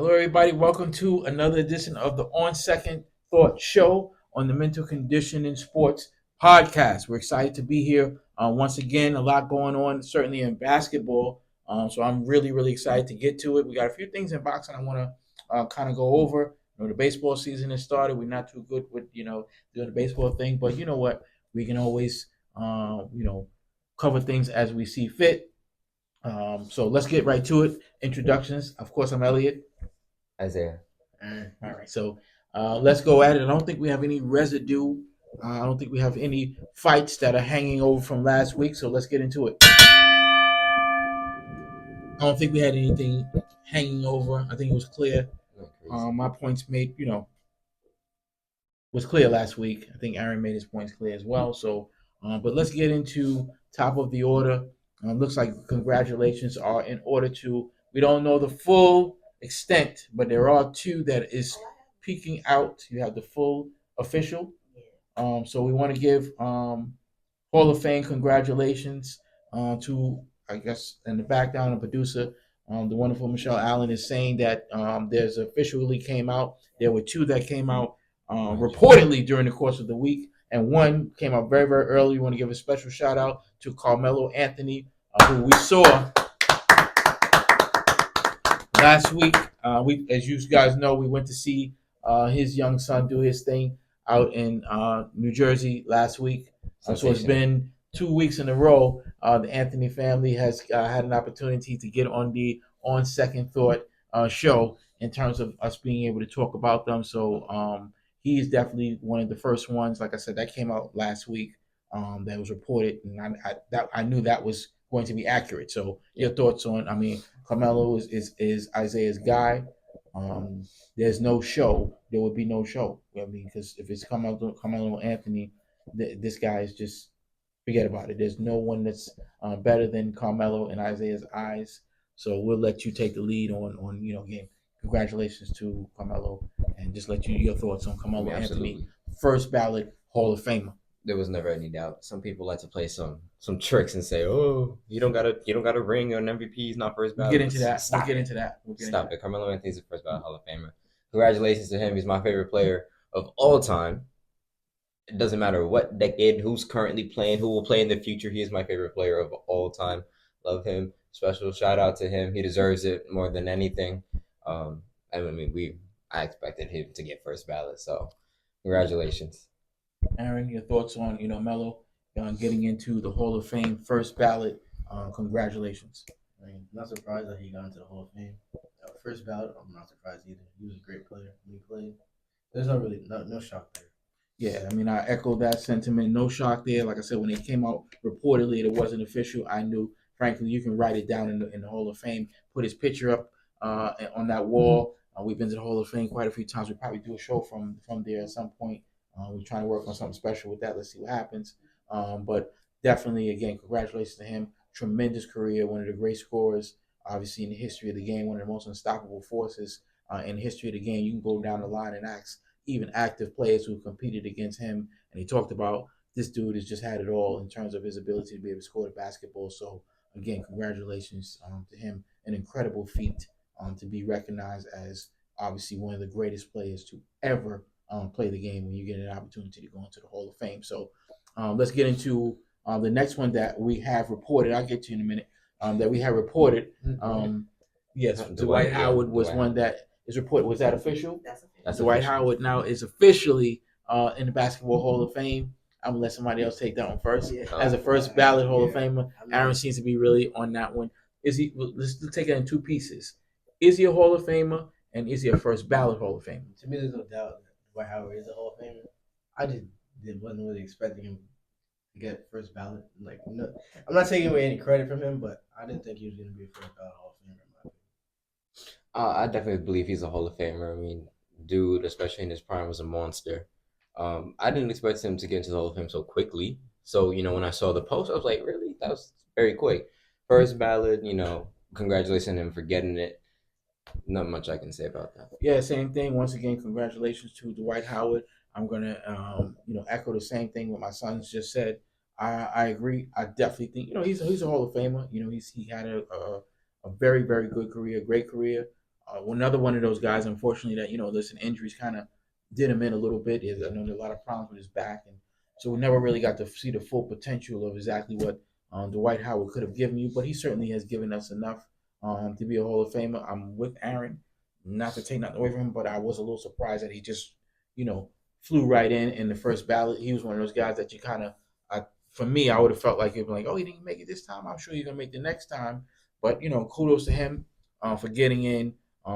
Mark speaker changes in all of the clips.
Speaker 1: Hello, everybody. Welcome to another edition of the On Second Thought Show on the Mental Conditioning Sports Podcast. We're excited to be here once again. A lot going on, certainly in basketball. So I'm really excited to get to it. We got a few things in boxing I want to kind of go over. The baseball season has started. We're not too good with doing the baseball thing, but you know what? We can always cover things as we see fit. So let's get right to it. Introductions. Of course, I'm Elliot.
Speaker 2: Isaiah.
Speaker 1: All right, so let's go at it. I don't think we have any residue. I don't think we have any fights that are hanging over from last week. So let's get into it. I don't think we had anything hanging over. I think it was clear.
Speaker 2: Not crazy.
Speaker 1: My points made, was clear last week. I think Aaron made his points clear as well. So, but let's get into top of the order. Looks like congratulations are in order to. We don't know the full extent, but there are two that is peeking out. You have the full official. So we want to give Hall of Fame congratulations to, I guess, in the background, the producer, the wonderful Michelle Allen is saying that there's officially came out. There were two that came out reportedly during the course of the week, and one came out very early. We want to give a special shout out to Carmelo Anthony, who we saw last week. As you guys know, we went to see his young son do his thing out in New Jersey last week. So it's been 2 weeks in a row. The Anthony family has had an opportunity to get on the On Second Thought show in terms of us being able to talk about them. So he is definitely one of the first ones. Like I said, that came out last week. That was reported, and I knew that was going to be accurate. So your thoughts on? I mean, Carmelo is Isaiah's guy. Um, there's no show. There would be no show. I mean, because if it's Carmelo Anthony, this guy is just forget about it. There's no one that's better than Carmelo in Isaiah's eyes. So we'll let you take the lead on again. Congratulations to Carmelo, and just let your thoughts on
Speaker 2: I
Speaker 1: Carmelo
Speaker 2: mean,
Speaker 1: Anthony,
Speaker 2: absolutely.
Speaker 1: first ballot Hall of Famer.
Speaker 2: There was never any doubt. Some people like to play some tricks and say, "Oh, you don't got a ring or an MVP. He's not first
Speaker 1: We'll get
Speaker 2: ballot."
Speaker 1: into that. We'll
Speaker 2: Stop
Speaker 1: get
Speaker 2: it.
Speaker 1: into that. We'll get into
Speaker 2: Stop
Speaker 1: that.
Speaker 2: it. Carmelo Anthony's the first ballot Hall of Famer. Congratulations to him. He's my favorite player of all time. It doesn't matter what decade, who's currently playing, who will play in the future. He is my favorite player of all time. Love him. Special shout out to him. He deserves it more than anything. Um, I mean, I expected him to get first ballot. So, congratulations.
Speaker 1: Aaron, your thoughts on Melo getting into the Hall of Fame first ballot? Congratulations.
Speaker 3: I mean, not surprised that he got into the Hall of Fame. First ballot, I'm not surprised either. He was a great player when he played. There's no shock there.
Speaker 1: Yeah, I mean, I echo that sentiment. No shock there. Like I said, when it came out reportedly, it wasn't official. I knew, frankly, you can write it down in the Hall of Fame, put his picture up on that wall. We've been to the Hall of Fame quite a few times. We probably do a show from there at some point. We're trying to work on something special with that. Let's see what happens. But definitely, again, congratulations to him. Tremendous career, one of the great scorers, obviously in the history of the game, one of the most unstoppable forces in the history of the game. You can go down the line and ask even active players who competed against him. And he talked about this dude has just had it all in terms of his ability to be able to score the basketball. So again, congratulations to him. An incredible feat to be recognized as obviously one of the greatest players to ever play the game when you get an opportunity to go into the Hall of Fame. So let's get into the next one that we have reported. I'll get to you in a minute. That we have reported. Yes, Dwight Howard was one that is reported. Was that official?
Speaker 2: That's
Speaker 1: Dwight
Speaker 2: official.
Speaker 1: Howard now is officially in the Basketball Hall of Fame. I'm gonna let somebody else take that one first.
Speaker 3: Yeah.
Speaker 1: As a first ballot Hall of Famer,
Speaker 3: I mean,
Speaker 1: Aaron seems to be really on that one. Is he? Let's take it in two pieces. Is he a Hall of Famer, and is he a first ballot Hall of Famer?
Speaker 3: to me, there's no doubt that Dwight Howard is a Hall of Famer. I just wasn't really expecting him to get first ballot. Like, no, I'm not taking away any credit from him, but I didn't think he was going to be a first ballot Hall of Famer. In my opinion.
Speaker 2: I definitely believe he's a Hall of Famer. I mean, dude, especially in his prime, was a monster. I didn't expect him to get into the Hall of Fame so quickly. So, when I saw the post, I was like, really? That was very quick. First ballot, congratulations on him for getting it. Not much I can say about that.
Speaker 1: Yeah, same thing. Once again, congratulations to Dwight Howard. I'm gonna, echo the same thing what my sons just said. I agree. I definitely think he's a Hall of Famer. He had a very good career, great career. Another one of those guys, unfortunately, that listen, injuries kind of did him in a little bit. I know there are a lot of problems with his back, and so we never really got to see the full potential of exactly what Dwight Howard could have given you. But he certainly has given us enough to be a Hall of Famer. I'm with Aaron, not to take nothing away from him, but I was a little surprised that he just flew right in the first ballot. He was one of those guys that you kind of, for me, I would have felt like he'd be like, oh, he didn't make it this time. I'm sure he's gonna make the next time. But kudos to him for getting in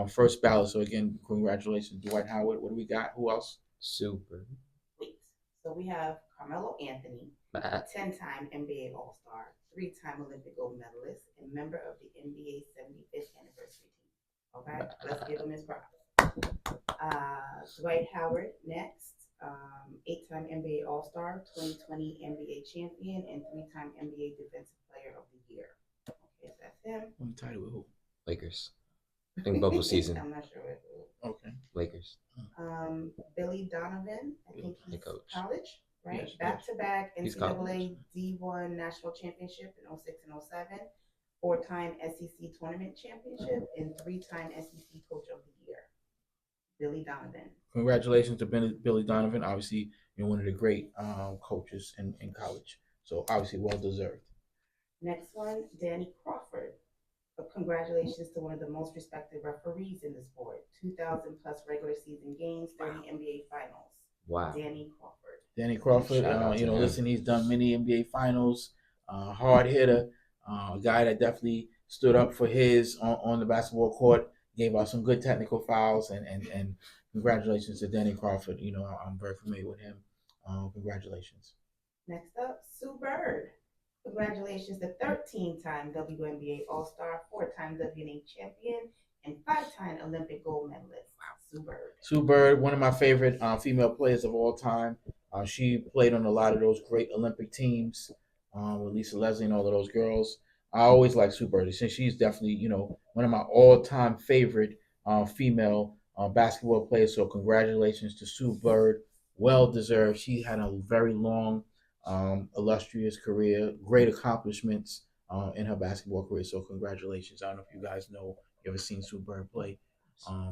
Speaker 1: first ballot. So again, congratulations, Dwight Howard. What do we got? Who else?
Speaker 2: Super.
Speaker 4: Wait. So we have Carmelo Anthony, a 10-time NBA All-Star, 3-time Olympic gold medalist, and member of the NBA 75th anniversary team. Okay, let's give him his props. Dwight Howard next, 8-time NBA All-Star, 2020 NBA champion, and 3-time NBA Defensive Player of the Year. Okay, so that's him.
Speaker 1: I'm tied with who?
Speaker 2: Lakers. I think bubble season.
Speaker 4: I'm not sure who.
Speaker 1: Okay.
Speaker 2: Lakers.
Speaker 4: Billy Donovan, I think he's
Speaker 2: coach.
Speaker 4: College, right?
Speaker 1: Yes,
Speaker 4: Back-to-back
Speaker 2: He's
Speaker 4: NCAA
Speaker 2: college.
Speaker 4: D1 National Championship in 06 and 07, 4-time SEC Tournament Championship, and 3-time SEC Coach of the Year. Billy Donovan.
Speaker 1: Congratulations to Billy Donovan. Obviously, one of the great coaches in college. So obviously, well deserved.
Speaker 4: Next one, Danny Crawford. Congratulations to one of the most respected referees in the sport. 2,000 plus regular season games, 30 NBA finals.
Speaker 2: Wow.
Speaker 4: Danny Crawford.
Speaker 1: Danny Crawford,
Speaker 2: Shout out to him.
Speaker 1: listen, he's done many NBA finals. Hard hitter, a guy that definitely stood up for his on the basketball court. Gave out some good technical fouls, and congratulations to Danny Crawford. I'm very familiar with him. Congratulations.
Speaker 4: Next up, Sue Bird. Congratulations to 13-time WNBA All-Star, 4-time WNBA champion, and 5-time Olympic gold medalist. Wow, Sue Bird.
Speaker 1: Sue Bird, one of my favorite female players of all time. She played on a lot of those great Olympic teams with Lisa Leslie and all of those girls. I always like Sue Bird. Since she's definitely, one of my all-time favorite female basketball players. So congratulations to Sue Bird. Well deserved. She had a very long, illustrious career, great accomplishments in her basketball career. So congratulations. I don't know if you guys know, you ever seen Sue Bird play,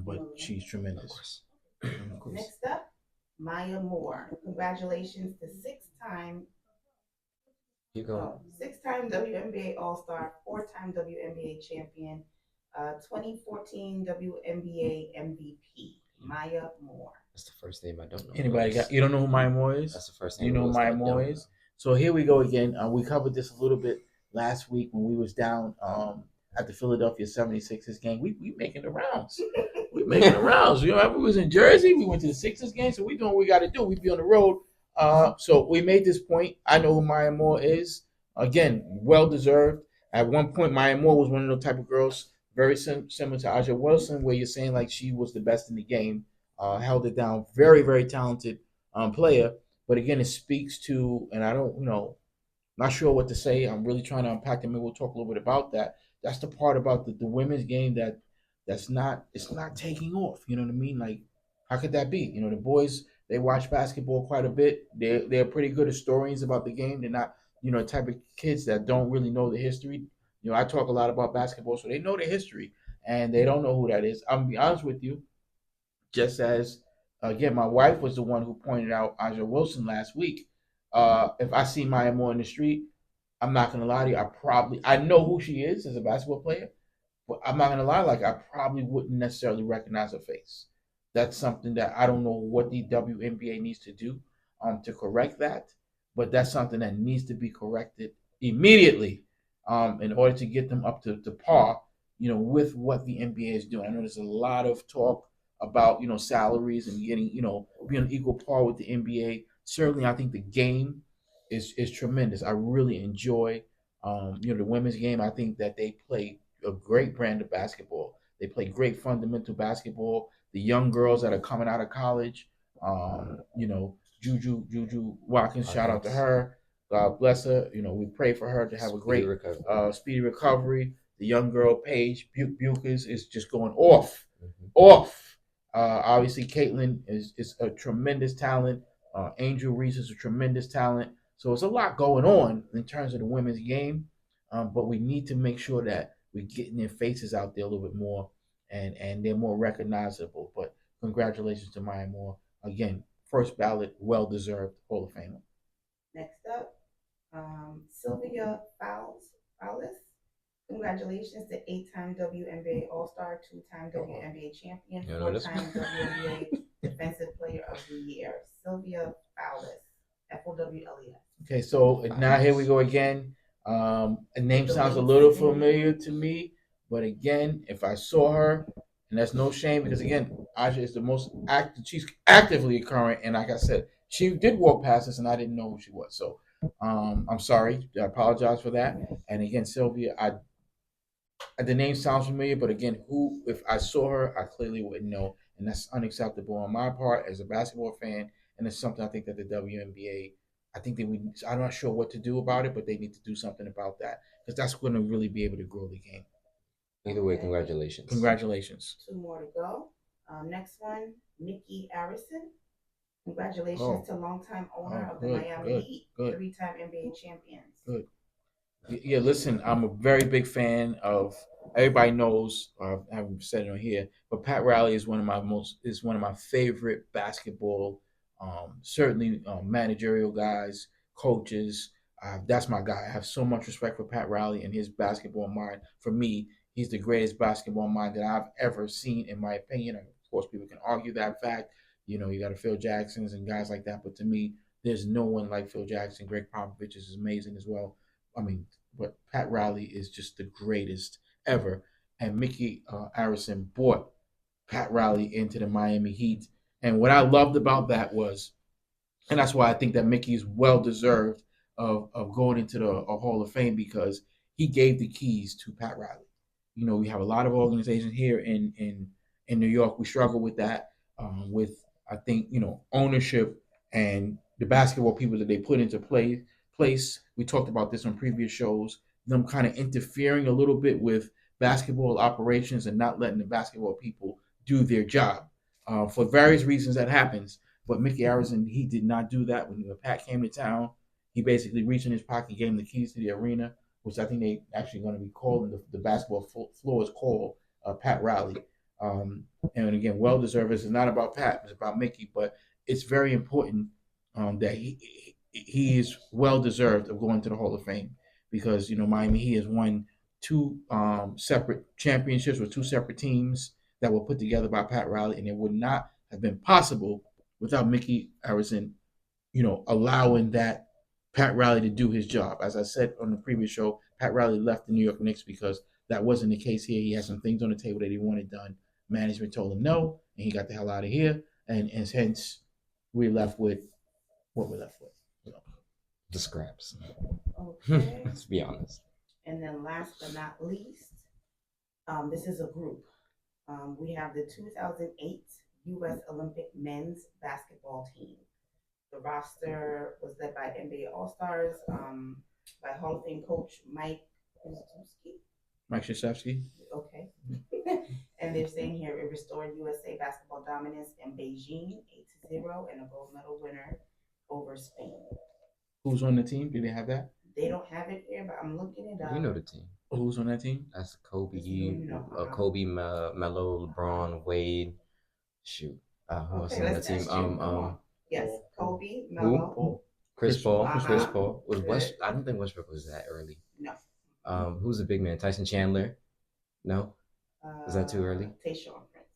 Speaker 1: but she's tremendous.
Speaker 2: Of course.
Speaker 4: Next up, Maya Moore. Congratulations to 6-time
Speaker 2: Keep going.
Speaker 4: 6-time WNBA All-Star, 4-time WNBA champion, 2014 WNBA MVP, Maya Moore.
Speaker 2: That's the first name I don't know.
Speaker 1: Anybody got? You don't know who Maya Moore is?
Speaker 2: That's the first name.
Speaker 1: You know
Speaker 2: who
Speaker 1: Maya
Speaker 2: I
Speaker 1: Moore
Speaker 2: don't
Speaker 1: is. So here we go again. We covered this a little bit last week when we was down at the Philadelphia 76ers game. We making the rounds. We making the rounds. We was in Jersey. We went to the Sixers game. So we doing what we got to do. We be on the road. So we made this point. I know who Maya Moore is. Again, well deserved. At one point, Maya Moore was one of those type of girls, very similar to Aja Wilson, where you're saying like she was the best in the game. Held it down. Very, very talented player. But again, it speaks to, and I don't, not sure what to say. I'm really trying to unpack it. Maybe we'll talk a little bit about that. That's the part about the women's game it's not taking off. You know what I mean? Like, how could that be? The boys, they watch basketball quite a bit. They're pretty good historians about the game. They're not, the type of kids that don't really know the history. I talk a lot about basketball, so they know the history, and they don't know who that is. I'm gonna be honest with you. Just as, again, my wife was the one who pointed out Aja Wilson last week. If I see Maya Moore in the street, I'm not gonna lie to you. I know who she is as a basketball player, but I'm not gonna lie. Like, I probably wouldn't necessarily recognize her face. That's something that I don't know what the WNBA needs to do to correct that, but that's something that needs to be corrected immediately in order to get them up to par, with what the NBA is doing. I know there's a lot of talk about salaries and getting being on equal par with the NBA. Certainly, I think the game is tremendous. I really enjoy the women's game. I think that they play a great brand of basketball. They play great fundamental basketball. The young girls that are coming out of college, Juju Watkins, shout out to her. God bless her. We pray for her to have a great speedy recovery. The young girl Paige Buchers is just going off. Obviously, Caitlin is a tremendous talent. Angel Reese is a tremendous talent. So it's a lot going on in terms of the women's game, but we need to make sure that we're getting their faces out there a little bit more and they're more recognizable. But congratulations to Maya Moore again, first ballot, well deserved Hall of Famer.
Speaker 4: Next up, Sylvia Fowles. Congratulations to 8-time WNBA All-Star, 2-time WNBA champion, 4-time WNBA Defensive Player of the Year, Sylvia Fowles, Fowles.
Speaker 1: Okay, so now here we go again. A name sounds a little familiar to me, but again, if I saw her, and that's no shame because again, Aja is the most active. She's actively current, and like I said, she did walk past us, and I didn't know who she was. So, I'm sorry. I apologize for that. And again, Sylvia, the name sounds familiar, but again, who if I saw her, I clearly wouldn't know, and that's unacceptable on my part as a basketball fan, and it's something I think that the WNBA, I think that I'm not sure what to do about it, but they need to do something about that because that's going to really be able to grow the game.
Speaker 2: Either way, congratulations.
Speaker 1: Congratulations.
Speaker 4: 2 more to go. Next one, Mickey Arison. Congratulations to longtime owner of the Miami Heat, 3-time NBA champions.
Speaker 1: Good. Yeah, listen, I'm a very big fan of. Everybody knows, I haven't said it on here, but Pat Riley is one of my favorite basketball, certainly managerial guys, coaches. That's my guy. I have so much respect for Pat Riley and his basketball mind. For me, he's the greatest basketball mind that I've ever seen, in my opinion. And of course, people can argue that fact. You know, you got Phil Jacksons and guys like that, but to me, there's no one like Phil Jackson. Greg Popovich is amazing as well. I mean, but Pat Riley is just the greatest ever. And Mickey Arison brought Pat Riley into the Miami Heat. And what I loved about that was, and that's why I think that Mickey is well deserved of going into the Hall of Fame because he gave the keys to Pat Riley. You know, we have a lot of organizations here in New York. We struggle with that, with I think ownership and the basketball people that they put into place. We talked about this on previous shows. Them kind of interfering a little bit with basketball operations and not letting the basketball people do their job for various reasons that happens. But Mickey Arison, he did not do that. When Pat came to town, he basically reached in his pocket, gave him the keys to the arena, which I think they actually going to be calling the basketball floor is called Pat Riley. And again, well deserved. It's not about Pat; it's about Mickey. But it's very important that he is well deserved of going to the Hall of Fame because Miami Heat has won two separate championships with two separate teams that were put together by Pat Riley, and it would not have been possible without Mickey Arison, allowing that Pat Riley to do his job. As I said on the previous show, Pat Riley left the New York Knicks because that wasn't the case here. He had some things on the table that he wanted done. Management told him no, and he got the hell out of here. And hence, we're left with what we're left with.
Speaker 2: The scraps.
Speaker 4: Okay.
Speaker 2: Let's be honest.
Speaker 4: And then last but not least, this is a group. We have the 2008 U.S. Olympic men's basketball team. The roster was led by NBA All-Stars, by Hall of Fame coach Mike
Speaker 1: Krzyzewski.
Speaker 4: Okay. And they're saying here it restored USA basketball dominance in Beijing 8-0 and a gold medal winner over Spain.
Speaker 1: Who's on the team? Do they have that?
Speaker 4: They don't have it here, but I'm looking it up.
Speaker 2: You know the team.
Speaker 1: Who's on that team?
Speaker 2: That's Kobe, Kobe, Melo, LeBron, Wade. Shoot. Who else on that team?
Speaker 4: Yes, Kobe, Melo.
Speaker 2: Chris Paul. Chris Paul. I don't think Westbrook was that early.
Speaker 4: No.
Speaker 2: Who's the big man? Tyson Chandler? No? Is that too early?
Speaker 4: Tayshaun Prince.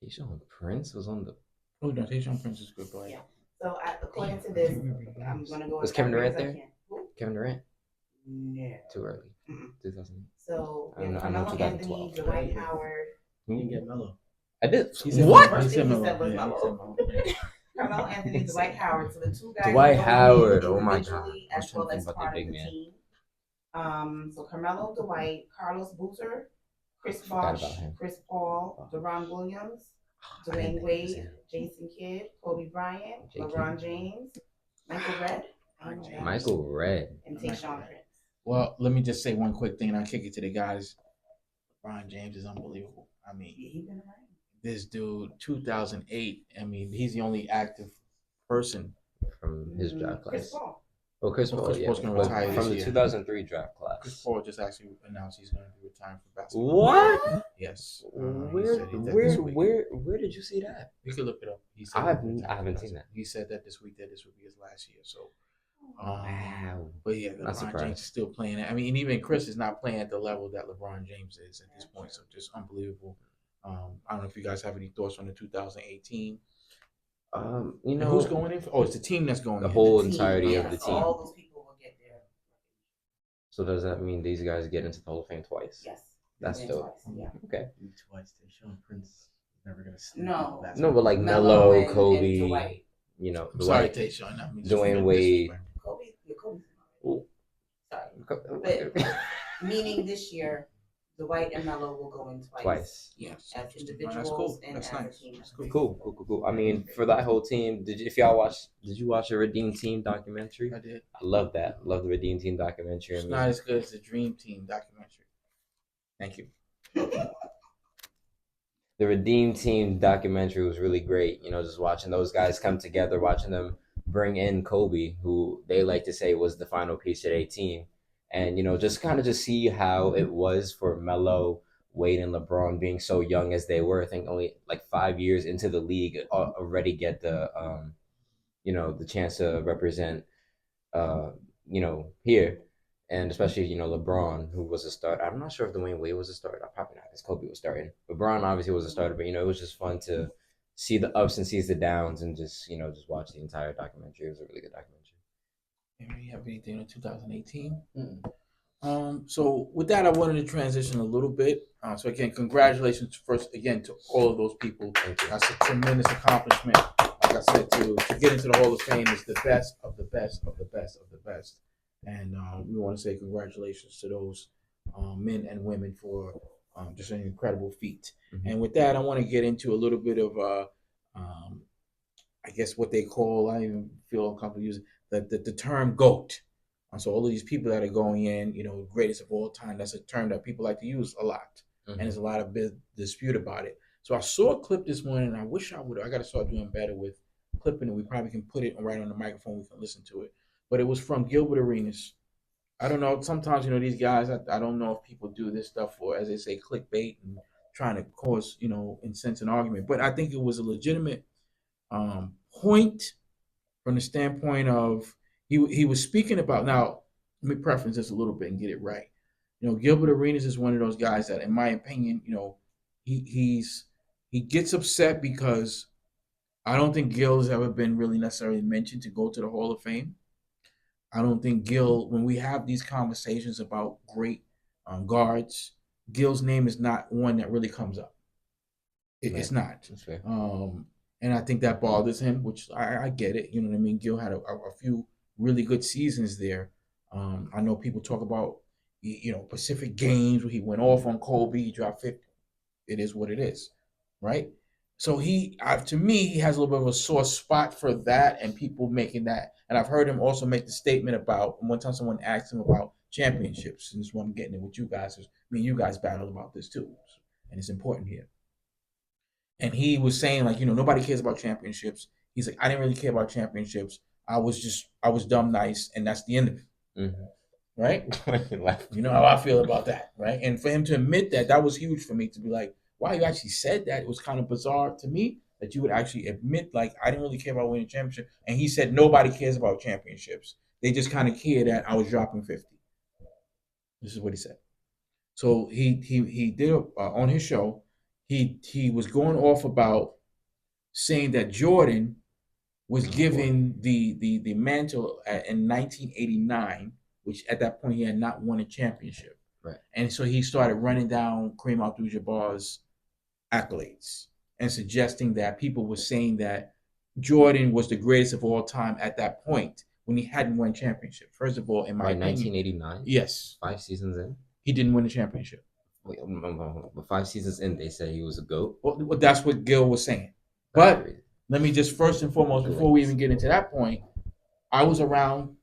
Speaker 2: Tayshaun Prince was on the...
Speaker 1: Oh, no, Tayshaun Prince is a good player.
Speaker 4: Yeah. So according to this, I'm going to go...
Speaker 2: Was Kevin Durant there? Kevin Durant?
Speaker 4: No.
Speaker 2: Too early. 2008.
Speaker 4: So, Carmelo Anthony, Dwight Howard.
Speaker 3: You didn't get Melo.
Speaker 2: I did.
Speaker 1: What?
Speaker 4: He said Melo. Carmelo Anthony, Dwight Howard. So the two guys.
Speaker 2: Dwight Howard. Oh my God.
Speaker 4: As well as part of the team. So Carmelo, Dwight, Carlos Boozer, Chris Bosh, Chris Paul, Deron Williams, Dwayne Wade, Jason Kidd, Kobe Bryant, LeBron James, Michael Redd, and Tayshaun Prince.
Speaker 1: Well, let me just say one quick thing, and I'll kick it to the guys. LeBron James is unbelievable. I mean, this dude, 2008. I mean, he's the only active person
Speaker 2: from his draft class.
Speaker 4: Chris Paul.
Speaker 2: Well, Chris Paul,
Speaker 1: Chris
Speaker 2: yeah,
Speaker 1: Paul's gonna
Speaker 2: but
Speaker 1: retire
Speaker 2: from
Speaker 1: this
Speaker 2: the
Speaker 1: year.
Speaker 2: 2003 draft
Speaker 1: Chris
Speaker 2: class.
Speaker 1: Paul just actually announced he's going to be retiring from basketball.
Speaker 2: What?
Speaker 1: Yes.
Speaker 2: Where did you see that?
Speaker 1: You can look it up. He said
Speaker 2: I haven't seen that.
Speaker 1: He said that this week that this would be his last year. So,
Speaker 2: Wow.
Speaker 1: but yeah,
Speaker 2: Not
Speaker 1: LeBron
Speaker 2: surprised.
Speaker 1: James is still playing. I mean, and even Chris is not playing at the level that LeBron James is at this point. So just unbelievable. I don't know if you guys have any thoughts on the 2018.
Speaker 2: You
Speaker 1: And
Speaker 2: know,
Speaker 1: who's going in? Oh, it's the team that's going
Speaker 2: the
Speaker 1: in.
Speaker 2: whole
Speaker 4: The team,
Speaker 2: entirety of
Speaker 4: yes,
Speaker 2: the team.
Speaker 4: All those people will get there.
Speaker 2: So does that mean these guys get into the Hall of Fame twice?
Speaker 4: Yes.
Speaker 2: That's
Speaker 4: Yeah,
Speaker 2: dope.
Speaker 4: twice, yeah.
Speaker 2: Okay.
Speaker 3: Twice. Sean Prince never gonna sleep.
Speaker 4: No.
Speaker 2: No, but like
Speaker 4: Melo
Speaker 2: Melo,
Speaker 4: and
Speaker 2: Kobe,
Speaker 4: Dwight.
Speaker 2: you know,
Speaker 1: I'm sorry,
Speaker 2: Dwight,
Speaker 1: Tayshaun. I mean,
Speaker 2: Dwayne Wade.
Speaker 4: Kobe.
Speaker 2: Ooh.
Speaker 4: Sorry. But meaning this year, Dwight and Melo will go in twice.
Speaker 1: Yes.
Speaker 4: As individuals
Speaker 1: That's cool.
Speaker 4: and
Speaker 1: That's
Speaker 4: as
Speaker 1: nice.
Speaker 4: a team.
Speaker 1: That's cool.
Speaker 2: Cool. I mean, for that whole team, did you watch the Redeem Team documentary?
Speaker 1: I did.
Speaker 2: I love that. I love the Redeem Team documentary.
Speaker 1: It's not as good as the Dream Team documentary. Thank you.
Speaker 2: The Redeem Team documentary was really great. You know, just watching those guys come together, watching them bring in Kobe, who they like to say was the final piece of their team, and you know, just kind of just see how it was for Melo, Wade, and LeBron being so young as they were. I think only like 5 years into the league, already get the you know, the chance to represent you know, here. And especially, you know, LeBron, who was a starter. I'm not sure if Dwayne Wade was a starter. Probably not, because Kobe was starting. LeBron obviously was a starter, but, you know, it was just fun to see the ups and see the downs and just, you know, just watch the entire documentary. It was a really good documentary.
Speaker 1: Maybe you have anything in 2018? So with that, I wanted to transition a little bit. So again, congratulations first again to all of those people. That's a tremendous accomplishment. Like I said, to get into the Hall of Fame is the best of the best of the best of the best. And we want to say congratulations to those men and women for just an incredible feat.
Speaker 2: Mm-hmm.
Speaker 1: And with that, I want to get into a little bit of, I guess, what they call, I don't even feel uncomfortable using the term GOAT. So all of these people that are going in, you know, greatest of all time, that's a term that people like to use a lot. Mm-hmm. And there's a lot of dispute about it. So I saw a clip this morning, and I wish I would. I got to start doing better with clipping it. We probably can put it right on the microphone. We can listen to it. But it was from Gilbert Arenas. I don't know. Sometimes, you know, these guys, I don't know if people do this stuff for, as they say, clickbait and trying to cause, you know, incense an argument. But I think it was a legitimate point from the standpoint of he was speaking about. Now, let me preference this a little bit and get it right. You know, Gilbert Arenas is one of those guys that, in my opinion, you know, he gets upset because I don't think Gil has ever been really necessarily mentioned to go to the Hall of Fame. I don't think Gil, when we have these conversations about great guards, Gil's name is not one that really comes up. It's not.
Speaker 2: That's fair.
Speaker 1: And I think that bothers him, which I get it. You know what I mean? Gil had a few really good seasons there. I know people talk about, you know, Pacific Games where he went off on Kobe, he dropped 50. It is what it is, right? So to me, he has a little bit of a sore spot for that and people making that. And I've heard him also make the statement about, one time someone asked him about championships, and this is what I'm getting at with you guys. I mean, you guys battled about this too, and it's important here. And he was saying, like, you know, nobody cares about championships. He's like, I didn't really care about championships. I was dumb nice, and that's the end of it. Mm-hmm. Right? You know how I feel about that, right? And for him to admit that was huge for me, to be like, wow, you actually said that. It was kind of bizarre to me that you would actually admit, like, I didn't really care about winning a championship. And he said nobody cares about championships. They just kind of care that I was dropping 50. This is what he said. So he did on his show, he was going off about saying that Jordan was given the mantle in 1989, which at that point he had not won a championship.
Speaker 2: Right.
Speaker 1: And so he started running down Kareem Abdul-Jabbar's accolades and suggesting that people were saying that Jordan was the greatest of all time at that point when he hadn't won championship. First of all, in my opinion,
Speaker 2: 1989.
Speaker 1: Yes.
Speaker 2: 5 seasons in.
Speaker 1: He didn't win a championship.
Speaker 2: Wait, 5 seasons in, they said he was a GOAT.
Speaker 1: Well, that's what Gil was saying. But let me just first and foremost, before we even get into that point, I was around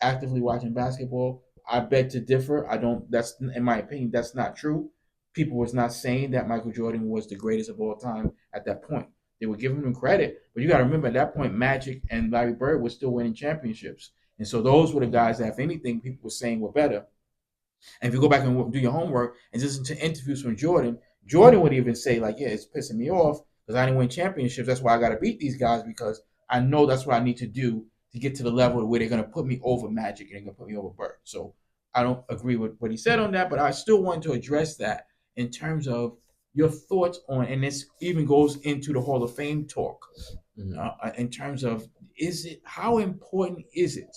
Speaker 1: actively watching basketball. I beg to differ. That's, in my opinion, that's not true. People was not saying that Michael Jordan was the greatest of all time at that point. They were giving him credit, but you got to remember at that point, Magic and Larry Bird were still winning championships. And so those were the guys that, if anything, people were saying were better. And if you go back and do your homework and listen to interviews from Jordan, Jordan would even say, like, yeah, it's pissing me off because I didn't win championships. That's why I got to beat these guys, because I know that's what I need to do to get to the level where they're going to put me over Magic and they're going to put me over Bird. So I don't agree with what he said on that, but I still want to address that in terms of your thoughts on, and this even goes into the Hall of Fame talk, in terms of, how important is it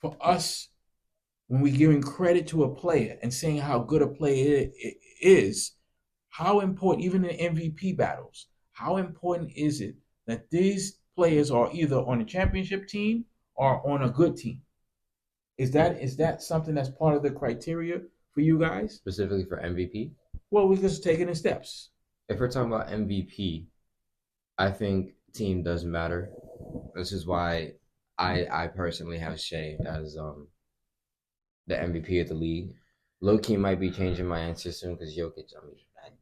Speaker 1: for us when we're giving credit to a player and saying how good a player is, how important, even in MVP battles, how important is it that these players are either on a championship team or on a good team? Is that something that's part of the criteria for you guys?
Speaker 2: Specifically for MVP?
Speaker 1: Well, we're just taking in steps.
Speaker 2: If we're talking about MVP, I think team does matter. This is why I personally have Shea as the MVP of the league. Low key might be changing my answer soon because Jokic. I mean,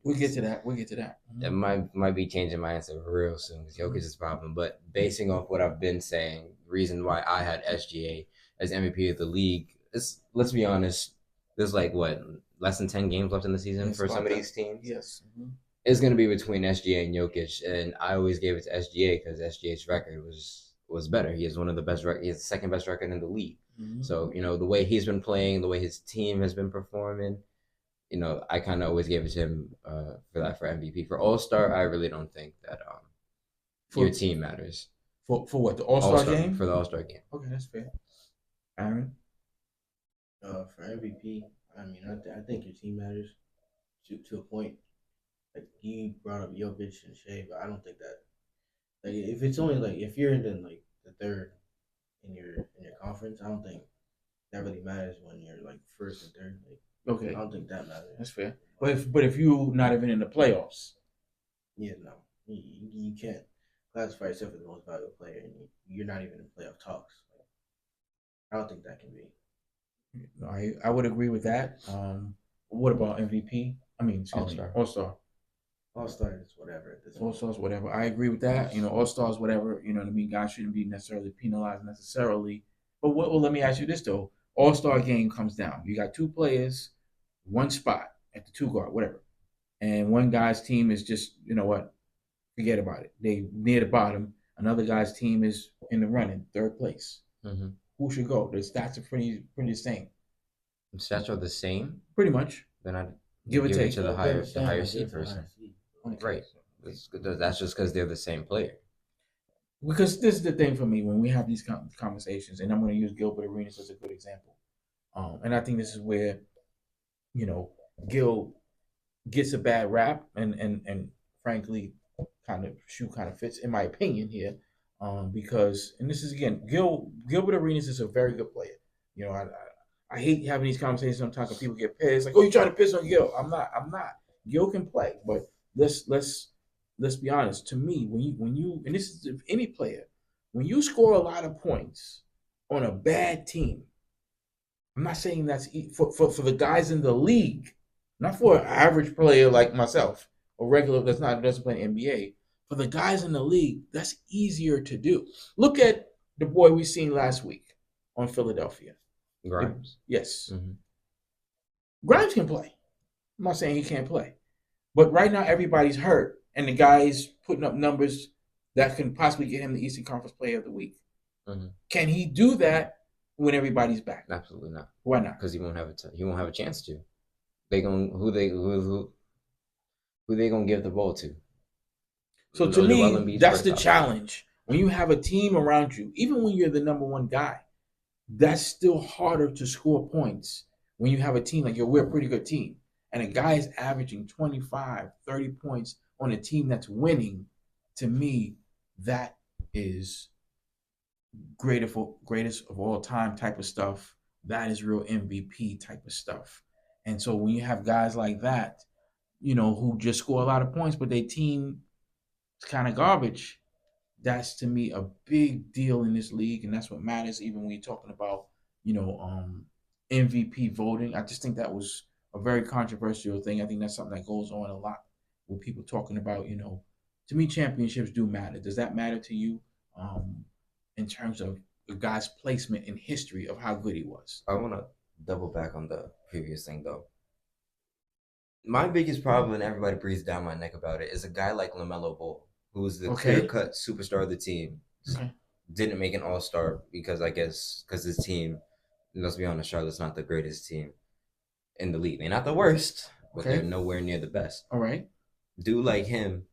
Speaker 1: we'll get to that.
Speaker 2: Mm-hmm. It might be changing my answer real soon because Jokic is a problem. But basing off what I've been saying, reason why I had SGA as MVP of the league is, let's be honest, there's like what, less than 10 games left in the season for some of these teams.
Speaker 1: Yes. Mm-hmm.
Speaker 2: It's going to be between SGA and Jokic, and I always gave it to SGA because SGA's record was better. He has one of the best record. He has the second best record in the league. Mm-hmm. So the way he's been playing, the way his team has been performing, I kind of always gave it to him for MVP. For All-Star, I really don't think that your team matters.
Speaker 1: For what, the All-Star game?
Speaker 2: For the All-Star game.
Speaker 1: Okay, that's fair. Aaron?
Speaker 3: For MVP, I mean, I think your team matters to a point. Like, you brought up Jokic and Shea, but I don't think that. Like, if it's only like, if you're in the third in your conference, I don't think that really matters when you're like first and third. Like,
Speaker 1: okay,
Speaker 3: I don't think that matters.
Speaker 1: That's fair. But if you're not even in the playoffs,
Speaker 3: yeah, no, you can't classify yourself as the most valuable player, and you're not even in playoff talks. Like, I don't think that can be.
Speaker 1: I would agree with that. What about MVP? I mean,
Speaker 2: All-Star.
Speaker 1: All-Star.
Speaker 3: All-Star is whatever at this point.
Speaker 1: All-Stars, whatever. I agree with that. All-Stars, whatever. You know what I mean? Guys shouldn't be necessarily penalized necessarily. But well, let me ask you this, though. All-Star game comes down. You got two players, one spot at the 2 guard, whatever. And one guy's team is just, you know what? Forget about it. They near the bottom. Another guy's team is in the running, third place. Mm-hmm. Who should go? The stats are pretty the same.
Speaker 2: The stats are the same?
Speaker 1: Pretty much.
Speaker 2: Then I'd
Speaker 1: give it
Speaker 2: to the higher seed person. Okay. Right. That's just because they're the same player.
Speaker 1: Because this is the thing for me when we have these conversations, and I'm going to use Gilbert Arenas as a good example. And I think this is where, Gil gets a bad rap, and frankly, kind of fits in my opinion here, because, and this is again, Gilbert Arenas is a very good player. I hate having these conversations sometimes when people get pissed, like, oh, you trying to piss on Gil. I'm not. Gil can play, but let's be honest. To me, when you and this is any player, when you score a lot of points on a bad team, I'm not saying that's for the guys in the league, not for an average player like myself or regular doesn't play in the NBA. For the guys in the league, that's easier to do. Look at the boy we seen last week on Philadelphia.
Speaker 2: Grimes.
Speaker 1: Yes. Mm-hmm. Grimes can play. I'm not saying he can't play. But right now everybody's hurt, and the guy's putting up numbers that can possibly get him the Eastern Conference Player of the Week. Mm-hmm. Can he do that when everybody's back?
Speaker 2: Absolutely not.
Speaker 1: Why not?
Speaker 2: Because he won't have a chance to. Who they gonna give the ball to?
Speaker 1: So to me, that's the challenge. When you have a team around you, even when you're the number one guy, that's still harder to score points when you have a team like we're a pretty good team. And a guy is averaging 25, 30 points on a team that's winning. To me, that is greatest of all time type of stuff. That is real MVP type of stuff. And so when you have guys like that, who just score a lot of points, but their team is kind of garbage, that's to me a big deal in this league. And that's what matters, even when you're talking about, MVP voting. I just think that was a very controversial thing. I think that's something that goes on a lot with people talking about, to me, championships do matter. Does that matter to you in terms of a guy's placement in history of how good he was.
Speaker 2: I want to double back on the previous thing though. My biggest problem, and everybody breathes down my neck about it, is a guy like LaMelo Ball, who's the clear-cut superstar of the team.
Speaker 1: Okay.
Speaker 2: Didn't make an All-Star because his team, let's be honest, Charlotte's not the greatest team in the league. They're not the worst, but they're nowhere near the best.
Speaker 1: All right.
Speaker 2: Dude like him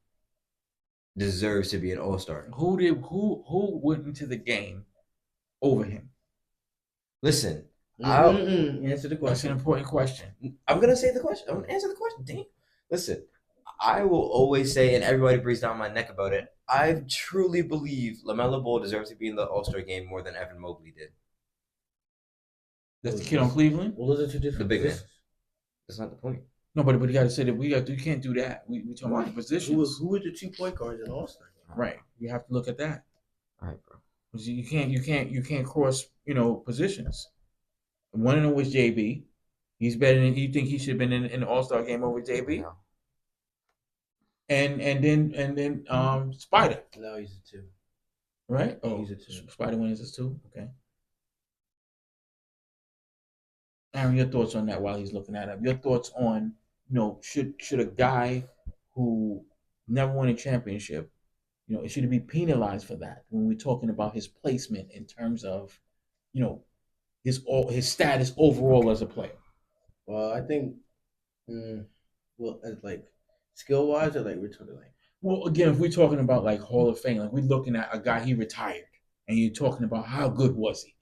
Speaker 2: deserves to be an All-Star.
Speaker 1: Who went into the game over him?
Speaker 2: Listen,
Speaker 3: answer the question.
Speaker 1: That's an important question.
Speaker 2: I'm gonna say the question. I'm gonna answer the question. Damn. Listen, I will always say, and everybody breathes down my neck about it, I truly believe LaMelo Ball deserves to be in the All-Star game more than Evan Mobley did.
Speaker 1: That's the kid on Cleveland?
Speaker 3: Well, those are two different
Speaker 2: The big man.
Speaker 3: positions.
Speaker 2: That's not the point.
Speaker 1: No, but you got to say that you can't do that. We talking about the positions.
Speaker 3: Who were the 2 point guards in All-Star game?
Speaker 1: Right. You have to look at that.
Speaker 2: All right, bro.
Speaker 1: Because you can't cross, positions. One of them was JB. He's better than you think he should have been in the All-Star game over JB.
Speaker 2: No.
Speaker 1: And then Spider.
Speaker 3: No, he's a 2.
Speaker 1: Right? Oh,
Speaker 3: He's a 2.
Speaker 1: Spider wins as 2. Okay. Aaron, your thoughts on that while he's looking at it. Your thoughts on, should a guy who never won a championship, should he be penalized for that when we're talking about his placement in terms of, his status overall as a player?
Speaker 3: Well, I think, as like skill wise, or like we're talking like.
Speaker 1: Well, again, if we're talking about like Hall of Fame, like we're looking at a guy he retired, and you're talking about how good was he?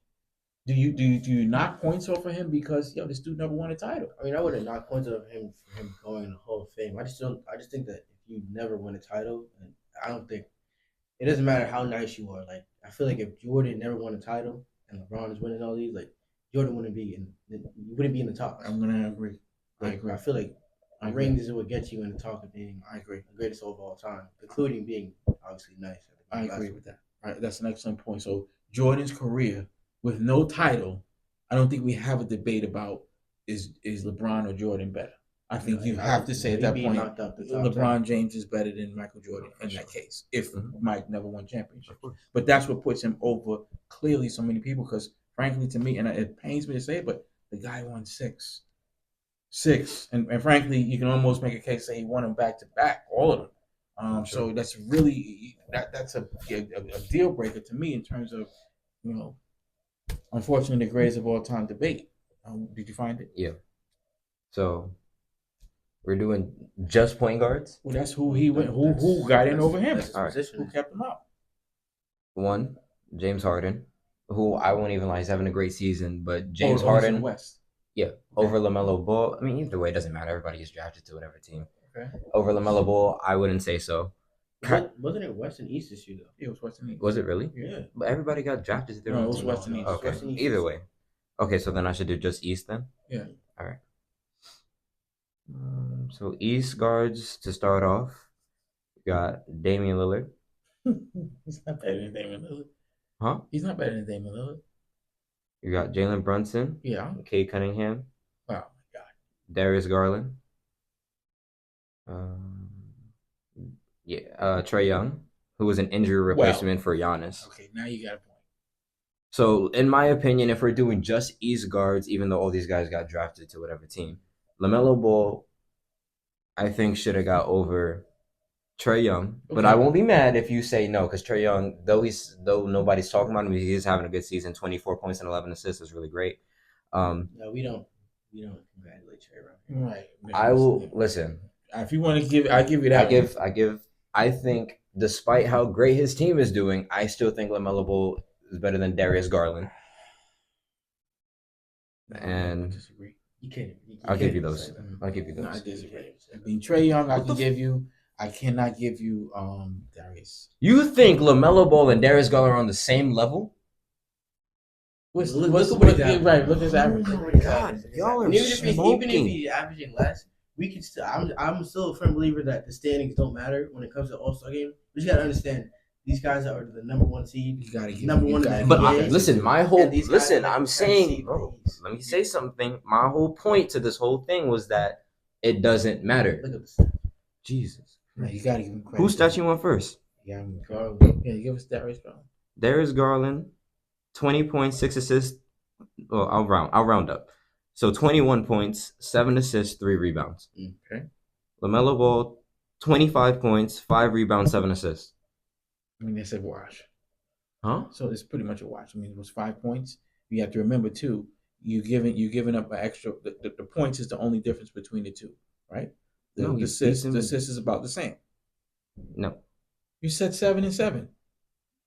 Speaker 1: Do you knock points off of him because this dude never won a title?
Speaker 3: I mean, I wouldn't knock points off him for him going in the Hall of Fame. I just think that if you never win a title, and I don't think it doesn't matter how nice you are. Like I feel like if Jordan never won a title and LeBron is winning all these, like Jordan wouldn't be in the top.
Speaker 1: I'm gonna agree. I agree.
Speaker 3: I feel like rings is what gets you in the talk of being the greatest of all time, including being obviously nice.
Speaker 1: I agree with that. All right, that's an excellent point. So Jordan's career with no title, I don't think we have a debate about is LeBron or Jordan better. I think you have to say at that point LeBron James is better than Michael Jordan in that case, if Mike never won championship. But that's what puts him over clearly so many people because frankly to me, and it pains me to say it, but the guy won 6. And frankly, you can almost make a case say he won them back to back, all of them. So that's really that's a deal breaker to me in terms of unfortunately the greatest of all time debate. Did you find it?
Speaker 2: Yeah. So we're doing just point guards.
Speaker 1: Well, that's who he went. Who got in over him?
Speaker 2: All right.
Speaker 1: Who kept him out?
Speaker 2: 1, James Harden, who I won't even lie, he's having a great season, but James
Speaker 1: in
Speaker 2: Harden,
Speaker 1: the West.
Speaker 2: Yeah, over LaMelo Ball. I mean, either way, it doesn't matter. Everybody gets drafted to whatever team.
Speaker 1: Okay.
Speaker 2: Over LaMelo Ball, I wouldn't say so.
Speaker 3: Wasn't it West and East this year though?
Speaker 1: It was West and East.
Speaker 2: Was it really?
Speaker 1: Yeah.
Speaker 2: But everybody got drafted to their own
Speaker 1: it was
Speaker 2: team.
Speaker 1: West and East.
Speaker 2: Okay.
Speaker 3: West and East.
Speaker 2: Either way. Okay, so then I should do just East then?
Speaker 1: Yeah.
Speaker 2: All right. So East guards to start off. We got Damian Lillard.
Speaker 1: He's not better than Damian Lillard.
Speaker 2: Huh?
Speaker 1: He's not better than Damian Lillard.
Speaker 2: You got Jalen Brunson.
Speaker 1: Yeah.
Speaker 2: Kay Cunningham.
Speaker 1: Oh my God.
Speaker 2: Darius Garland. Trae Young, who was an injury replacement for Giannis.
Speaker 1: Okay, now you got a point.
Speaker 2: So, in my opinion, if we're doing just East guards, even though all these guys got drafted to whatever team, LaMelo Ball, I think, should have got over Trae Young. Okay. But I won't be mad if you say no, because Trae Young, though nobody's talking about him, he is having a good season. 24 points and 11 assists is really great.
Speaker 3: No, we don't congratulate Trae Young.
Speaker 1: Right.
Speaker 2: I will listen.
Speaker 1: If you want to give, I give you that.
Speaker 2: I think, despite how great his team is doing, I still think LaMelo Ball is better than Darius Garland. And
Speaker 1: I disagree.
Speaker 2: I'll give you those.
Speaker 1: No, I disagree. I mean, Trae Young, I can give you. I cannot give you Darius.
Speaker 2: You think LaMelo Ball and Darius Garland are on the same level?
Speaker 1: Look at his average.
Speaker 2: Oh my God, y'all are
Speaker 3: even if he's averaging less, we can still. I'm still a firm believer that the standings don't matter when it comes to All-Star game. But you gotta understand, these guys are the number 1 seed.
Speaker 1: You gotta get
Speaker 3: number 1 in the NBA.
Speaker 2: But listen,
Speaker 3: like
Speaker 2: I'm saying, bro, let me say something. My whole point to this whole thing was that it doesn't matter.
Speaker 3: Look at the stats.
Speaker 2: Jesus.
Speaker 1: No, you gotta give him credit.
Speaker 2: Whose stat you want first?
Speaker 1: Yeah, you give us Darius Garland.
Speaker 2: Darius Garland, 20 points, 6 assists. Well, I'll round up. So 21 points, 7 assists, 3 rebounds.
Speaker 1: Okay.
Speaker 2: LaMelo Ball, 25 points, 5 rebounds, 7 assists.
Speaker 1: I mean, that's a wash.
Speaker 2: Huh?
Speaker 1: So it's pretty much a wash. I mean, it was 5 points. You have to remember too. You giving up an extra. The points is the only difference between the two, right? The
Speaker 2: No,
Speaker 1: assist is about the same.
Speaker 2: No.
Speaker 1: You said 7 and 7.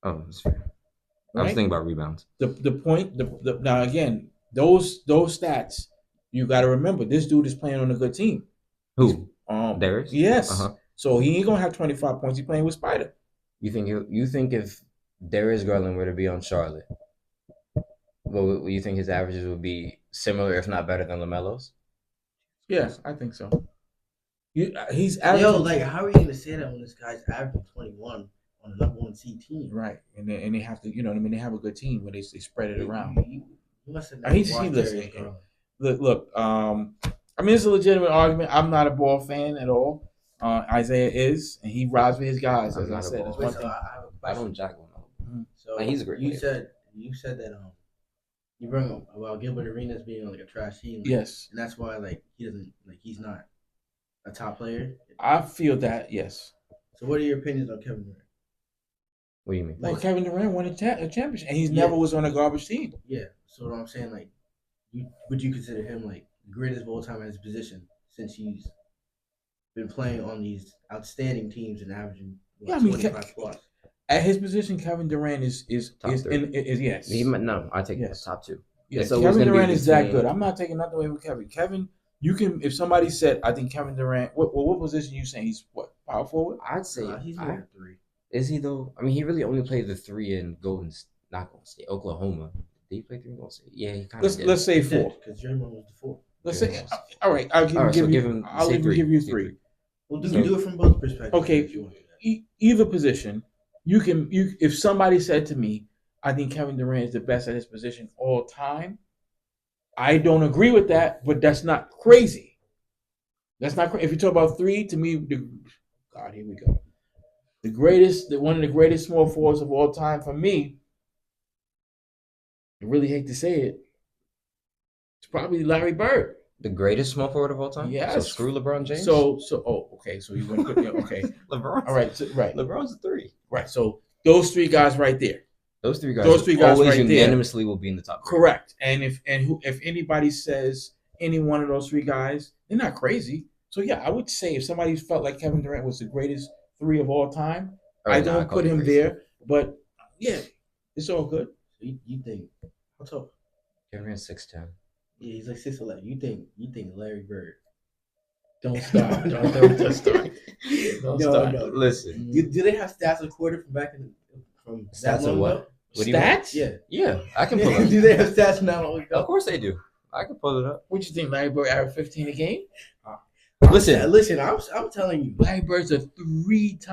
Speaker 2: Oh, that's fair.
Speaker 1: Right?
Speaker 2: I was thinking about rebounds.
Speaker 1: The point. Now again, those stats you got to remember. This dude is playing on a good team.
Speaker 2: Who?
Speaker 1: Darius. Yes. So he ain't gonna have 25 points. He's playing with Spider.
Speaker 2: You think if Darius Garland were to be on Charlotte, what you think his averages would be similar, if not better, than LaMelo's?
Speaker 1: Yes, I think so. He's averaging.
Speaker 3: Yo, like, how are you gonna say that when this guy's averaging 21 on a number 1 seed team?
Speaker 1: Right, and they have to, you know what I mean. They have a good team where they spread it around.
Speaker 3: You must have never watched Darius Garland.
Speaker 1: Look. I mean, it's a legitimate argument. I'm not a Ball fan at all. Isaiah is, and he rides with his guys. As I said, that's one thing.
Speaker 2: I don't jack LaMelo.
Speaker 3: So
Speaker 2: like, he's a great player.
Speaker 3: You said that you bring up about Gilbert Arenas being on like a trash team.
Speaker 1: Yes, and
Speaker 3: that's why he's not a top player.
Speaker 1: I feel that, yes.
Speaker 3: So what are your opinions on Kevin Durant?
Speaker 2: What do you mean?
Speaker 1: Well, Kevin Durant won a championship, and he never was on a garbage team.
Speaker 3: Yeah. So what I'm saying, like, would you consider him like the greatest of all time at his position since he's been playing on these outstanding teams and averaging 25 plus?
Speaker 1: At his position, Kevin Durant is
Speaker 2: top
Speaker 1: yes.
Speaker 2: No, I take top 2.
Speaker 1: Yes, so Kevin Durant is that good. I'm not taking nothing away with Kevin. Kevin, you can, if somebody said, I think Kevin Durant, what position you saying? He's what, power forward?
Speaker 2: I'd say
Speaker 3: he's more 3.
Speaker 2: Is he though? I mean, he really only played the 3 in not Golden State, Oklahoma. Did he play 3 in Golden State? Yeah, he kind of.
Speaker 1: Let's say 4
Speaker 3: because Draymond was the 4.
Speaker 1: Let's say, all right. I'll give you 3.
Speaker 3: Well, do it from both perspectives.
Speaker 1: Okay, either position. You if somebody said to me, I think Kevin Durant is the best at his position all time, I don't agree with that, but that's not crazy. That's not crazy. If you talk about 3, to me, God, here we go. One of the greatest small forwards of all time for me, I really hate to say it, it's probably Larry Bird.
Speaker 2: The greatest small forward of all time?
Speaker 1: Yes.
Speaker 2: So screw LeBron James?
Speaker 1: Okay. So you went good. Okay.
Speaker 2: LeBron's,
Speaker 1: all right. Right.
Speaker 2: LeBron's 3.
Speaker 1: Right. So those 3 guys right there.
Speaker 2: Those three guys
Speaker 1: always
Speaker 2: right unanimously will be in the top 3.
Speaker 1: Correct. And if anybody says any one of those 3 guys, they're not crazy. So yeah, I would say if somebody felt like Kevin Durant was the greatest 3 of all time, I don't put him there. But yeah, it's all good.
Speaker 3: You think? How tall?
Speaker 2: Kevin Durant's 6'10".
Speaker 3: Yeah, he's like 6'11". You think Larry Bird?
Speaker 1: Don't start. Don't start. Don't start.
Speaker 3: No.
Speaker 2: Listen.
Speaker 3: Do they have stats recorded from back from
Speaker 2: stats of what?
Speaker 1: Stats?
Speaker 2: Yeah. I can pull it up.
Speaker 3: Do they have stats now?
Speaker 2: Of course they do. I can pull it up.
Speaker 1: What you think, Larry Bird averaged 15 a game?
Speaker 3: Listen. I'm telling you,
Speaker 1: Larry Bird's at least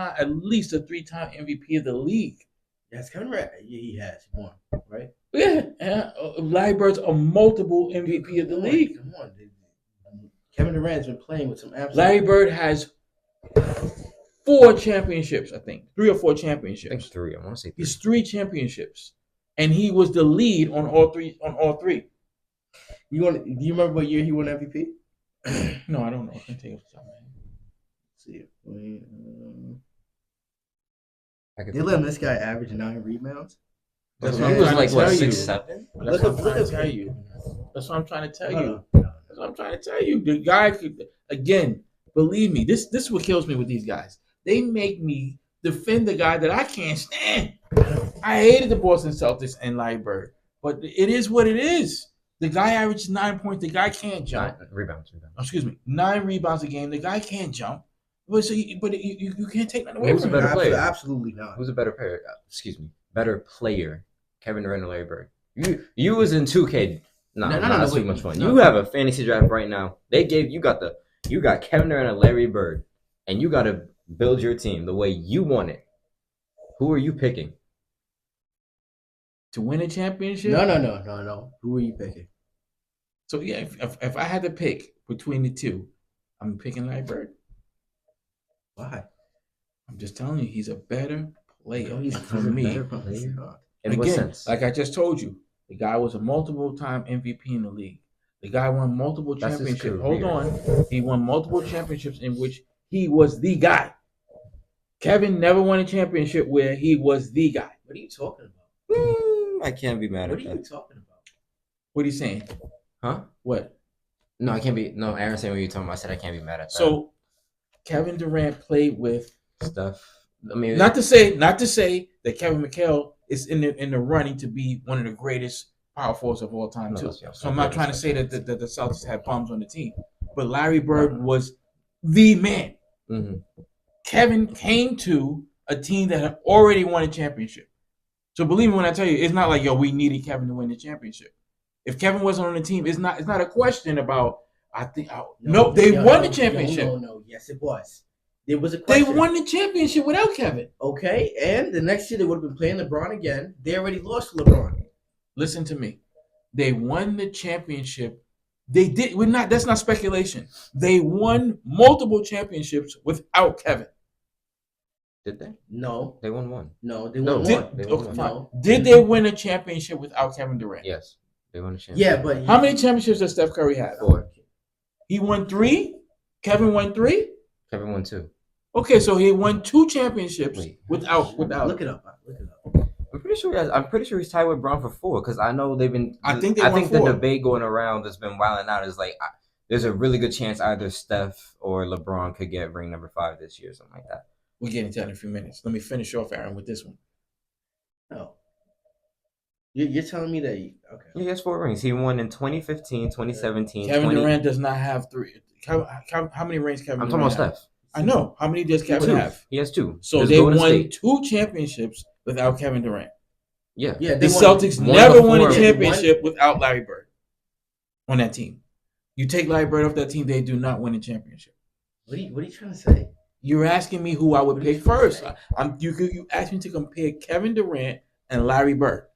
Speaker 1: a 3-time MVP of the league.
Speaker 3: Yes, Kevin Durant. Yeah, he has. He won, right?
Speaker 1: Yeah. Larry Bird's a multiple MVP of the league.
Speaker 3: Come on. Kevin Durant's been playing with some absolute.
Speaker 1: Larry Bird has 4 championships, I think. 3 or 4 championships.
Speaker 2: I think 3. I want to say 3.
Speaker 1: He's 3 championships, and he was the lead on all 3.
Speaker 3: Do you remember what year he won MVP?
Speaker 1: No, I don't know. I can take it off the top of my head.
Speaker 3: See, they let this guy average 9 rebounds.
Speaker 1: That's
Speaker 2: what I'm trying to tell you. 6'7".
Speaker 1: That's what I'm trying to tell you. That's what I'm trying to tell you. That's what I'm trying to tell you. The guy could, again, believe me, this is what kills me with these guys. They make me defend the guy that I can't stand. I hated the Boston Celtics and Larry Bird, but it is what it is. The guy averages 9 points. The guy can't jump.
Speaker 2: 9 rebounds.
Speaker 1: Excuse me, 9 rebounds a game. The guy can't jump. But you can't take that away
Speaker 2: Who's
Speaker 1: from
Speaker 2: a better
Speaker 1: him.
Speaker 2: player?
Speaker 3: Absolutely not.
Speaker 2: Who's a better player? Better player. Kevin Durant or Larry Bird? You was in 2K. No, that's too much fun. You have a fantasy draft right now. You got Kevin Durant and Larry Bird, and you got to build your team the way you want it. Who are you picking?
Speaker 1: To win a championship?
Speaker 3: No. Who are you picking?
Speaker 1: So yeah, if I had to pick between the 2, I'm picking Larry Bird.
Speaker 3: Why?
Speaker 1: I'm just telling you, he's a better player.
Speaker 3: He's
Speaker 1: for me.
Speaker 3: better player.
Speaker 2: In what
Speaker 1: Again,
Speaker 2: sense?
Speaker 1: like I just told you, the guy was a multiple-time MVP in the league. The guy won multiple
Speaker 2: That's his
Speaker 1: championships.
Speaker 2: career.
Speaker 1: Hold on. He won multiple championships in which he was the guy. Kevin never won a championship where he was the guy.
Speaker 3: What are you talking about?
Speaker 2: I can't be mad
Speaker 3: What
Speaker 2: at
Speaker 3: are you
Speaker 2: that.
Speaker 3: talking about?
Speaker 1: What are you saying?
Speaker 2: Huh?
Speaker 1: What?
Speaker 2: No, I can't be. No, Aaron saying what you talking about. I said I can't be mad at that.
Speaker 1: So Kevin Durant played with
Speaker 2: stuff. I mean,
Speaker 1: not to say that Kevin McHale is in the running to be one of the greatest power forwards of all time too. So I'm not trying to say that the Celtics had bums on the team, but Larry Bird was the man.
Speaker 2: Mm-hmm.
Speaker 1: Kevin came to a team that had already won a championship. So believe me when I tell you, it's not like we needed Kevin to win the championship. If Kevin wasn't on the team, it's not a question about. They won the championship.
Speaker 3: No, yes, it was. There was a question.
Speaker 1: They won the championship without Kevin.
Speaker 3: Okay, and the next year they would have been playing LeBron again. They already lost to LeBron.
Speaker 1: Listen to me. They won the championship. They did. We're not. That's not speculation. They won multiple championships without Kevin.
Speaker 2: Did they?
Speaker 3: No.
Speaker 2: They won one.
Speaker 3: No, they won one.
Speaker 2: They won one.
Speaker 3: No.
Speaker 1: Did they win a championship without Kevin Durant?
Speaker 2: Yes. They won a championship.
Speaker 3: Yeah, but
Speaker 1: how many championships does Steph Curry have?
Speaker 2: 4.
Speaker 1: He won 3. Kevin won 3.
Speaker 2: Kevin won 2.
Speaker 1: Okay, so he won 2 championships without.
Speaker 3: Look it up.
Speaker 2: I'm pretty sure he's tied with Braun for 4 because I know they've been.
Speaker 1: I think
Speaker 2: the debate going around that's been wilding out is like there's a really good chance either Steph or LeBron could get ring number 5 this year or something like that.
Speaker 1: We'll get into that in a few minutes. Let me finish off, Aaron, with this one.
Speaker 3: No. You're telling me that okay.
Speaker 2: He has 4 rings. He won in 2015, 2017.
Speaker 1: Kevin Durant does not have 3. How many rings Kevin?
Speaker 2: I'm
Speaker 1: Durant
Speaker 2: talking about
Speaker 1: have?
Speaker 2: Steph.
Speaker 1: I know. How many does Kevin
Speaker 2: 2.
Speaker 1: have?
Speaker 2: He has 2.
Speaker 1: So
Speaker 2: There's
Speaker 1: they
Speaker 2: Golden
Speaker 1: won
Speaker 2: State.
Speaker 1: 2 championships without Kevin Durant.
Speaker 2: Yeah.
Speaker 1: The Celtics never won a championship without Larry Bird on that team. You take Larry Bird off that team, they do not win a championship.
Speaker 3: What are you trying to say?
Speaker 1: You're asking me who I would pick first. You asked me to compare Kevin Durant and Larry Bird.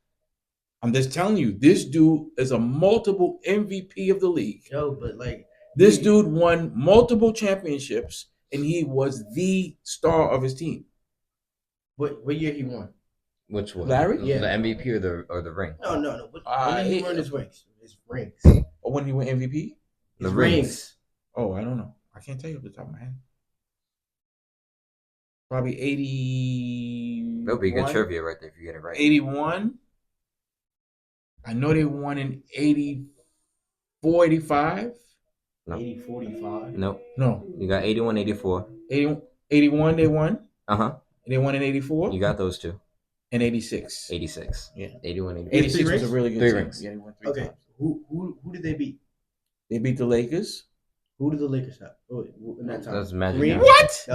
Speaker 1: I'm just telling you, this dude is a multiple MVP of the league.
Speaker 3: Yo, but like
Speaker 1: this dude won multiple championships, and he was the star of his team.
Speaker 3: What year he won?
Speaker 2: Which one?
Speaker 1: Larry?
Speaker 2: Yeah. The MVP or the ring?
Speaker 3: No. When did he win his rings? His rings.
Speaker 1: Or when he won MVP?
Speaker 3: His rings.
Speaker 1: Oh, I don't know. I can't tell you off the top of my head. Probably 80.
Speaker 2: That'll be good trivia right there if you get it right.
Speaker 1: 81. I know they won in 84, 85.
Speaker 2: No.
Speaker 3: 80, 45.
Speaker 2: Nope.
Speaker 1: No.
Speaker 2: You got 81, 84.
Speaker 1: 81 they won.
Speaker 2: Uh-huh.
Speaker 1: They won in 84.
Speaker 2: You got those 2.
Speaker 1: And 86.
Speaker 2: 86.
Speaker 1: Yeah.
Speaker 2: 81, 84.
Speaker 1: 86 was a really good
Speaker 2: 3
Speaker 1: team.
Speaker 2: rings.
Speaker 1: Yeah, they won 3 times.
Speaker 3: Who did they beat?
Speaker 1: They beat the Lakers.
Speaker 3: Who did the Lakers have? Oh, in that time.
Speaker 2: That's Magic.
Speaker 3: Green?
Speaker 1: What?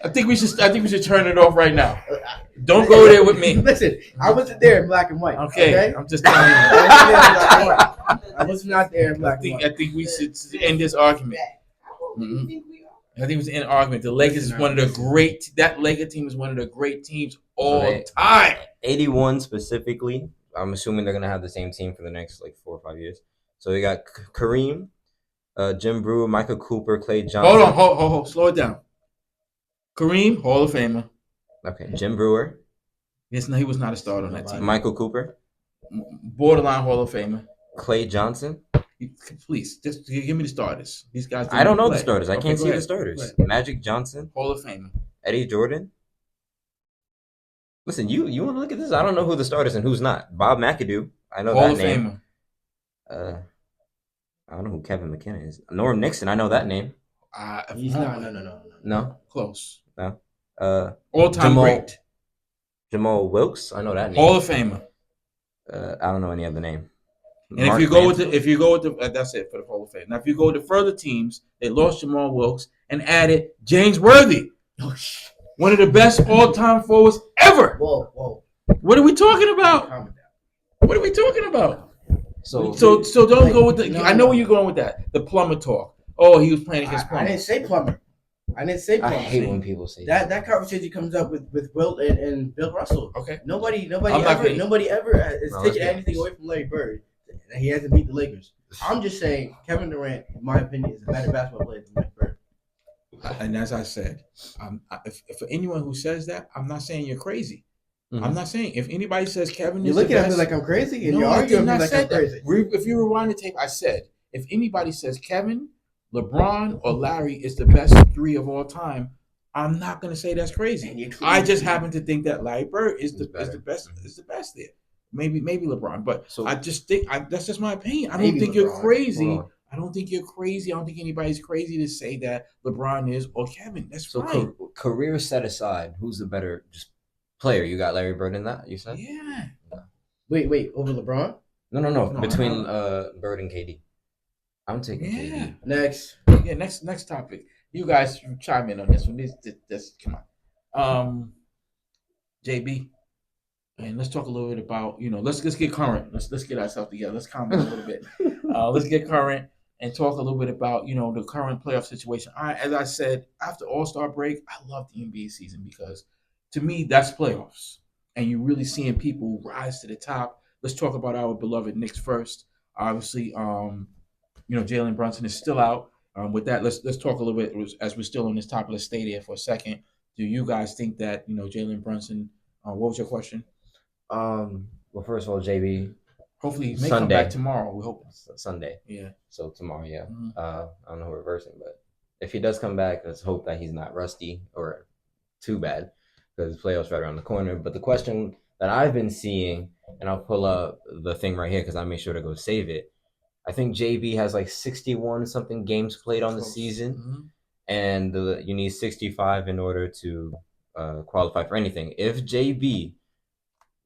Speaker 1: I think we should turn it off right now. Don't go there with me.
Speaker 3: Listen, I wasn't there in black and white.
Speaker 1: Okay? I'm just telling you.
Speaker 3: I was not there in black and white.
Speaker 1: I think we should end this argument. I think it was an argument. The Lakers is one of the great. That Laker team is one of the great teams all time.
Speaker 2: 81 specifically. I'm assuming they're gonna have the same team for the next 4 or 5 years. So we got Kareem, Jim Brewer, Michael Cooper, Clay Johnson.
Speaker 1: Hold on. Slow it down. Kareem, Hall of Famer.
Speaker 2: Okay, Jim Brewer.
Speaker 1: Yes, no, he was not a starter on that team.
Speaker 2: Michael Cooper,
Speaker 1: borderline Hall of Famer.
Speaker 2: Clay Johnson.
Speaker 1: Please, just give me the starters. These guys.
Speaker 2: I don't know the starters. I can't see the starters. Magic Johnson,
Speaker 1: Hall of Famer.
Speaker 2: Eddie Jordan. Listen, you want to look at this? I don't know who the starters and who's not. Bob McAdoo. I know
Speaker 1: Hall
Speaker 2: that name.
Speaker 1: Hall of Famer.
Speaker 2: I don't know who Kevin McKinnon is. Norm Nixon. I know that name.
Speaker 3: He's not. No.
Speaker 1: Close.
Speaker 2: No.
Speaker 1: All-time great.
Speaker 2: Jamal Wilkes. I know that name.
Speaker 1: Hall of Famer.
Speaker 2: I don't know any other name.
Speaker 1: And if you go with the, that's it for the Hall of Fame. Now, if you go to further teams, they lost Jamal Wilkes and added James Worthy, one of the best all-time forwards ever.
Speaker 3: Whoa.
Speaker 1: What are we talking about? What are we talking about? So don't go with the. I know where you're going with that. The plumber talk. Oh, he was playing against plumber.
Speaker 3: I didn't say plumber.
Speaker 2: I hate when people say
Speaker 3: that conversation comes up with Wilt and Bill Russell.
Speaker 1: Okay.
Speaker 3: Nobody ever is taking anything away from Larry Bird. He hasn't beat the Lakers. I'm just saying Kevin Durant, in my opinion, is a better basketball player than Larry Bird.
Speaker 1: And as I said, for anyone who says that, I'm not saying you're crazy.
Speaker 2: Mhm.
Speaker 1: I'm not saying if anybody says Kevin
Speaker 3: You're
Speaker 1: is the
Speaker 3: looking at me
Speaker 1: best.
Speaker 3: like I'm crazy, and
Speaker 1: No,
Speaker 3: you're
Speaker 1: I
Speaker 3: arguing
Speaker 1: did
Speaker 3: me
Speaker 1: not
Speaker 3: like
Speaker 1: say
Speaker 3: I'm
Speaker 1: that.
Speaker 3: crazy.
Speaker 1: If you rewind the tape, I said if anybody says Kevin, LeBron, or Larry is the best three of all time, I'm not going to say that's crazy. I just happen to think that Larry Bird is the best
Speaker 2: Mhm.
Speaker 1: is the best there. Maybe LeBron, but
Speaker 2: So
Speaker 1: I just think that's just my opinion. I don't
Speaker 3: Maybe
Speaker 1: think you're
Speaker 3: LeBron.
Speaker 1: crazy.
Speaker 2: hold on.
Speaker 1: I don't think you're crazy. I don't think anybody's crazy to say that LeBron is or Kevin. That's
Speaker 2: So
Speaker 1: fine.
Speaker 2: career set aside, who's the better just player? You got Larry Bird in that, you said?
Speaker 1: Yeah.
Speaker 3: Wait, over LeBron?
Speaker 2: No.
Speaker 1: No,
Speaker 2: Between
Speaker 1: no.
Speaker 2: Bird and KD. I'm taking
Speaker 1: Yeah.
Speaker 2: KD.
Speaker 3: Next.
Speaker 1: Yeah, next topic. You guys chime in on this one. This come on. JB, and let's talk a little bit about let's get current. Let's get ourselves together. Let's calm down a little bit. Let's get current and talk a little bit about the current playoff situation. As I said, after All Star break, I love the NBA season because to me that's playoffs, and you're really seeing people rise to the top. Let's talk about our beloved Knicks first. Obviously, Jalen Brunson is still out. With that, let's talk a little bit as we're still on this topic. Let's stay there for a second. Do you guys think that Jalen Brunson? What was your question?
Speaker 2: Well, first of all, JB,
Speaker 1: Hopefully, he may come
Speaker 2: Sunday.
Speaker 1: back tomorrow. We hope.
Speaker 2: Sunday.
Speaker 1: Yeah.
Speaker 2: So tomorrow, yeah.
Speaker 1: Mhm.
Speaker 2: I don't know reversing, but if he does come back, let's hope that he's not rusty or too bad because the playoffs right around the corner. But the question that I've been seeing, and I'll pull up the thing right here because I made sure to go save it. I think JB has like 61 something games played on the season,
Speaker 1: Mhm.
Speaker 2: and you need 65 in order to qualify for anything. If JB,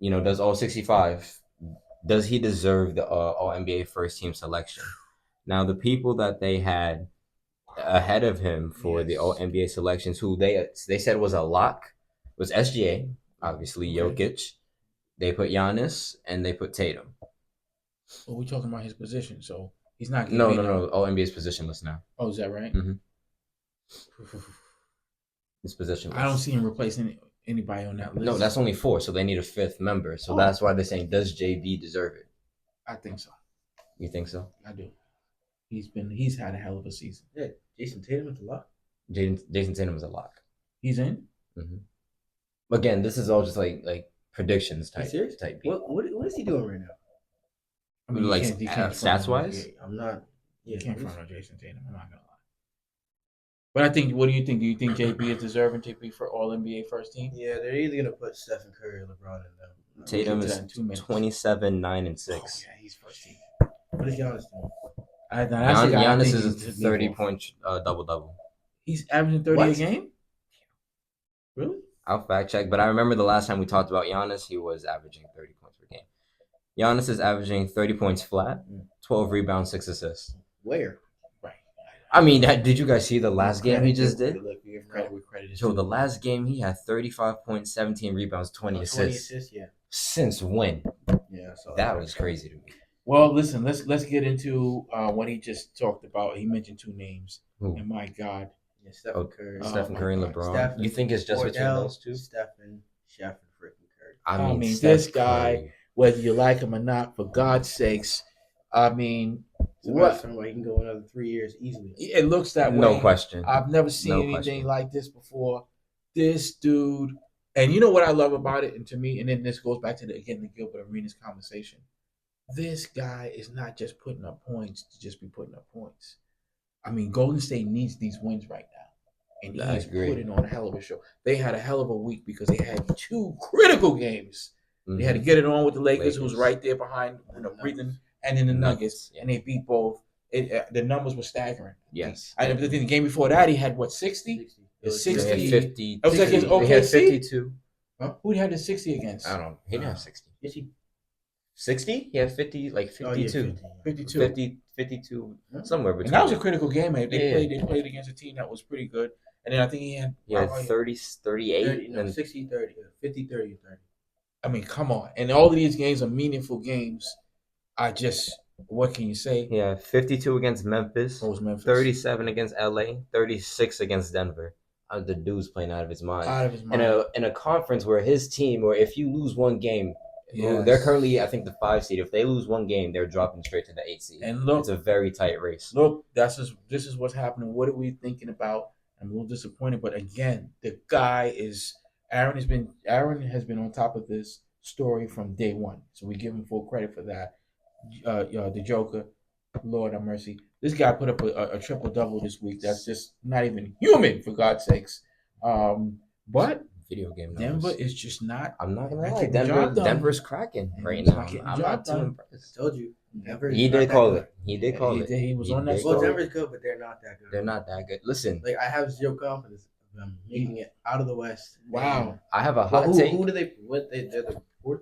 Speaker 2: does all 65, does he deserve the All NBA first team selection? Now, the people that they had ahead of him for the All NBA selections, who they said was a lock, was SGA, obviously
Speaker 1: Okay.
Speaker 2: Jokic. They put Giannis and they put Tatum.
Speaker 1: But we're talking about his position, so he's not getting
Speaker 2: No,
Speaker 1: in now.
Speaker 2: All NBA's positionless now.
Speaker 1: Oh, is that right?
Speaker 2: Mhm. His positionless.
Speaker 1: I don't see him replacing anybody on that list.
Speaker 2: No, that's only 4, so they need a 5th member. So that's why they're saying, does JB deserve it?
Speaker 1: I think so.
Speaker 2: You think so?
Speaker 1: I do. He's had a hell of a season.
Speaker 3: Yeah, Jason Tatum at the lock.
Speaker 2: Jason Tatum is a lock.
Speaker 1: He's in.
Speaker 2: Mm-hmm. Again, this is all just like predictions type.
Speaker 3: Serious?
Speaker 2: Type.
Speaker 3: What is he doing right now?
Speaker 1: I mean,
Speaker 2: like
Speaker 1: you can't
Speaker 2: stats wise.
Speaker 3: Yeah, I'm not. Yeah,
Speaker 1: you can't front on Jason Tatum. I'm not gonna lie. But I think, what do you think? Do you think JB is deserving to be for All NBA first team?
Speaker 3: Yeah, they're either gonna put Stephen Curry or LeBron in them.
Speaker 2: Tatum is 27, 9, and 6.
Speaker 1: Oh, yeah, he's first team.
Speaker 3: What is Giannis doing?
Speaker 2: Giannis is a 30-point double.
Speaker 1: He's averaging 30 a game. Really?
Speaker 2: I'll fact check, but I remember the last time we talked about Giannis, he was averaging 30 points per game. Giannis is averaging 30 points flat, 12 rebounds, 6 assists.
Speaker 3: Where?
Speaker 1: Right.
Speaker 2: I mean, did you guys see the last game he just did?
Speaker 1: Look, we have credit where credit is
Speaker 2: Yo,
Speaker 1: due.
Speaker 2: the last game he had 35 points, 17 rebounds, 20 assists.
Speaker 3: Yeah.
Speaker 2: Since when?
Speaker 3: Yeah, so
Speaker 2: That was crazy to me.
Speaker 1: Well, listen, let's get into what he just talked about. He mentioned 2 names,
Speaker 2: Who?
Speaker 1: and my God,
Speaker 3: yeah, Stephen Curry.
Speaker 2: Stephen Curry and LeBron.
Speaker 3: Stephen,
Speaker 2: You think it's just between those two?
Speaker 3: Stephen, Chef, and freaking Curry.
Speaker 2: I mean
Speaker 1: this
Speaker 2: Steph
Speaker 1: guy,
Speaker 2: Curry.
Speaker 1: whether you like him or not, for God's sakes, I mean,
Speaker 3: What? Somebody can go another 3 years easily.
Speaker 1: it looks that way.
Speaker 2: No question.
Speaker 1: I've never seen anything like this before. This dude, and you know what I love about it, and to me, and then this goes back to the Gilbert Arenas conversation. This guy is not just putting up points to just be putting up points. I mean, Golden State needs these wins right now, and he's putting on a hell of a show. They had a hell of a week because they had 2 critical games. Mm-hmm. They had to get it on with the Lakers. Who's right there behind, breathing, and then the Nuggets, and they beat both. The numbers were staggering.
Speaker 2: Yes.
Speaker 1: The game before that, he had what, 60? 60.
Speaker 2: They had 50.
Speaker 1: It was against OKC.
Speaker 2: He had 52.
Speaker 1: Huh? Who had the 60 against?
Speaker 2: I don't know. He didn't have 60.
Speaker 3: Is he?
Speaker 2: 60? He had 50, like 52. 52, somewhere between.
Speaker 1: And that was a critical game, man. They played against a team that was pretty good. And then I think he had
Speaker 2: 30, 38.
Speaker 3: 30, 60, 30, 50, 30, 30.
Speaker 1: I mean, come on. And all of these games are meaningful games. What can you say?
Speaker 2: Yeah, 52 against Memphis.
Speaker 1: What was Memphis?
Speaker 2: 37 against LA. 36 against Denver. The dude's playing out of his mind. In a conference where his team, or if you lose one game, they're currently, I think, the 5 seed. If they lose one game, they're dropping straight to the 8 seed.
Speaker 1: And look,
Speaker 2: it's a very tight race.
Speaker 1: Look, this is what's happening. What are we thinking about? I'm a little disappointed, but again, the guy is Aaron has been on top of this story from day one, so we give him full credit for that. The Joker, Lord have mercy, this guy put up a triple double this week. That's just not even human, for God's sakes. But
Speaker 2: Video game
Speaker 1: Denver
Speaker 2: numbers.
Speaker 1: is just not.
Speaker 2: I'm not gonna
Speaker 1: not
Speaker 2: lie,
Speaker 1: getting the job done.
Speaker 2: Denver's cracking right
Speaker 1: Denver's not
Speaker 2: now.
Speaker 1: getting the
Speaker 2: I'm
Speaker 1: job
Speaker 2: not too
Speaker 1: done.
Speaker 2: impressed.
Speaker 3: I told you. Denver is
Speaker 2: He
Speaker 3: not
Speaker 2: did
Speaker 3: that
Speaker 2: call
Speaker 3: good.
Speaker 2: it. He did call it.
Speaker 1: He was on that
Speaker 2: did
Speaker 3: Well,
Speaker 2: call it.
Speaker 3: Denver's good, but they're not that good.
Speaker 2: They're not that good. Listen,
Speaker 3: Like I have zero confidence of them making it out of the West.
Speaker 1: Wow.
Speaker 2: I have a
Speaker 3: Well,
Speaker 2: hot take.
Speaker 3: who do they? What they're the fourth,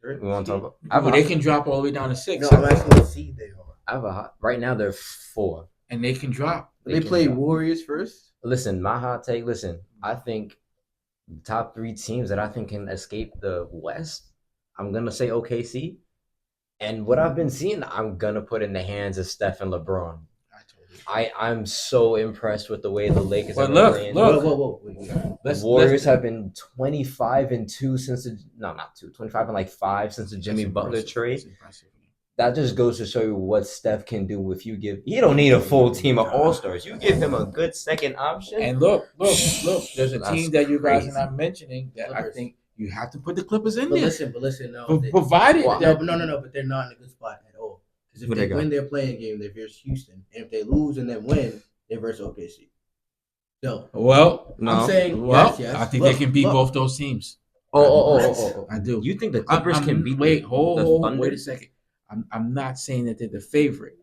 Speaker 3: third.
Speaker 2: We want to
Speaker 3: seed?
Speaker 2: talk about.
Speaker 1: Well, they can drop all the way down to 6.
Speaker 3: No, I'm asking what seed they are.
Speaker 2: I have a hot. Right now they're 4.
Speaker 1: And they can drop.
Speaker 3: They
Speaker 2: can
Speaker 3: play
Speaker 2: drop.
Speaker 3: Warriors first.
Speaker 2: Listen, my hot take. Listen, I think the top 3 teams that I think can escape the West. I'm gonna say OKC, and what I've been seeing, I'm gonna put in the hands of Steph and LeBron. I'm so impressed with the way the Lakers
Speaker 1: But
Speaker 2: have been
Speaker 1: look,
Speaker 2: playing.
Speaker 1: look.
Speaker 3: Wait.
Speaker 2: The Warriors have been 25-2 since the not 2, 25-5 since the Jimmy Butler trade. That just goes to show you what Steph can do if you give. He don't need a full team of all stars. You give him a good second option.
Speaker 1: And look. There's a
Speaker 2: That's
Speaker 1: team that you guys
Speaker 2: crazy.
Speaker 1: are not mentioning that I think you have to put the Clippers in
Speaker 3: But
Speaker 1: there.
Speaker 3: listen, no.
Speaker 1: Provided that,
Speaker 3: No, but they're not in a good spot at all. Because if
Speaker 2: Where
Speaker 3: they
Speaker 2: they
Speaker 3: win their playing game, they're versus Houston. And if they lose and then win, they're versus OKC. So, I'm saying, yes.
Speaker 1: I think they can beat both those teams.
Speaker 2: Oh.
Speaker 1: I do.
Speaker 2: You think the Clippers can beat
Speaker 1: wait
Speaker 2: Thunder?
Speaker 1: a second. I'm not saying that they're the favorite,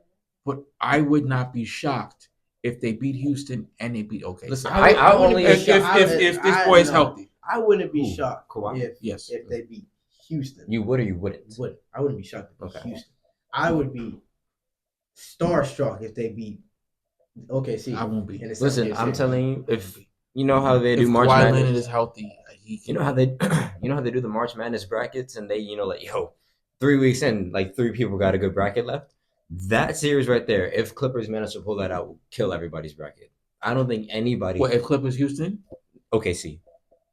Speaker 1: but I would not be shocked if they beat Houston and they beat OKC.
Speaker 2: Listen,
Speaker 1: if this boy is healthy.
Speaker 3: I wouldn't be
Speaker 2: Who?
Speaker 3: shocked
Speaker 2: Kawhi?
Speaker 3: if they beat Houston.
Speaker 2: You would or you wouldn't?
Speaker 3: I wouldn't be shocked if they beat
Speaker 2: Okay.
Speaker 3: Houston. I would be starstruck if they beat OKC.
Speaker 1: I won't be.
Speaker 3: in the
Speaker 2: Listen,
Speaker 3: 78
Speaker 2: I'm
Speaker 3: series.
Speaker 2: telling you, if you know how they do
Speaker 1: If
Speaker 2: March
Speaker 1: Kawhi Leonard
Speaker 2: Madness,
Speaker 1: is healthy, he can.
Speaker 2: you know how they do the March Madness brackets, and they like 3 weeks in, like 3 people got a good bracket left. That series right there, if Clippers manage to pull that out, will kill everybody's bracket. I don't think anybody.
Speaker 1: What if Clippers Houston?
Speaker 2: OKC.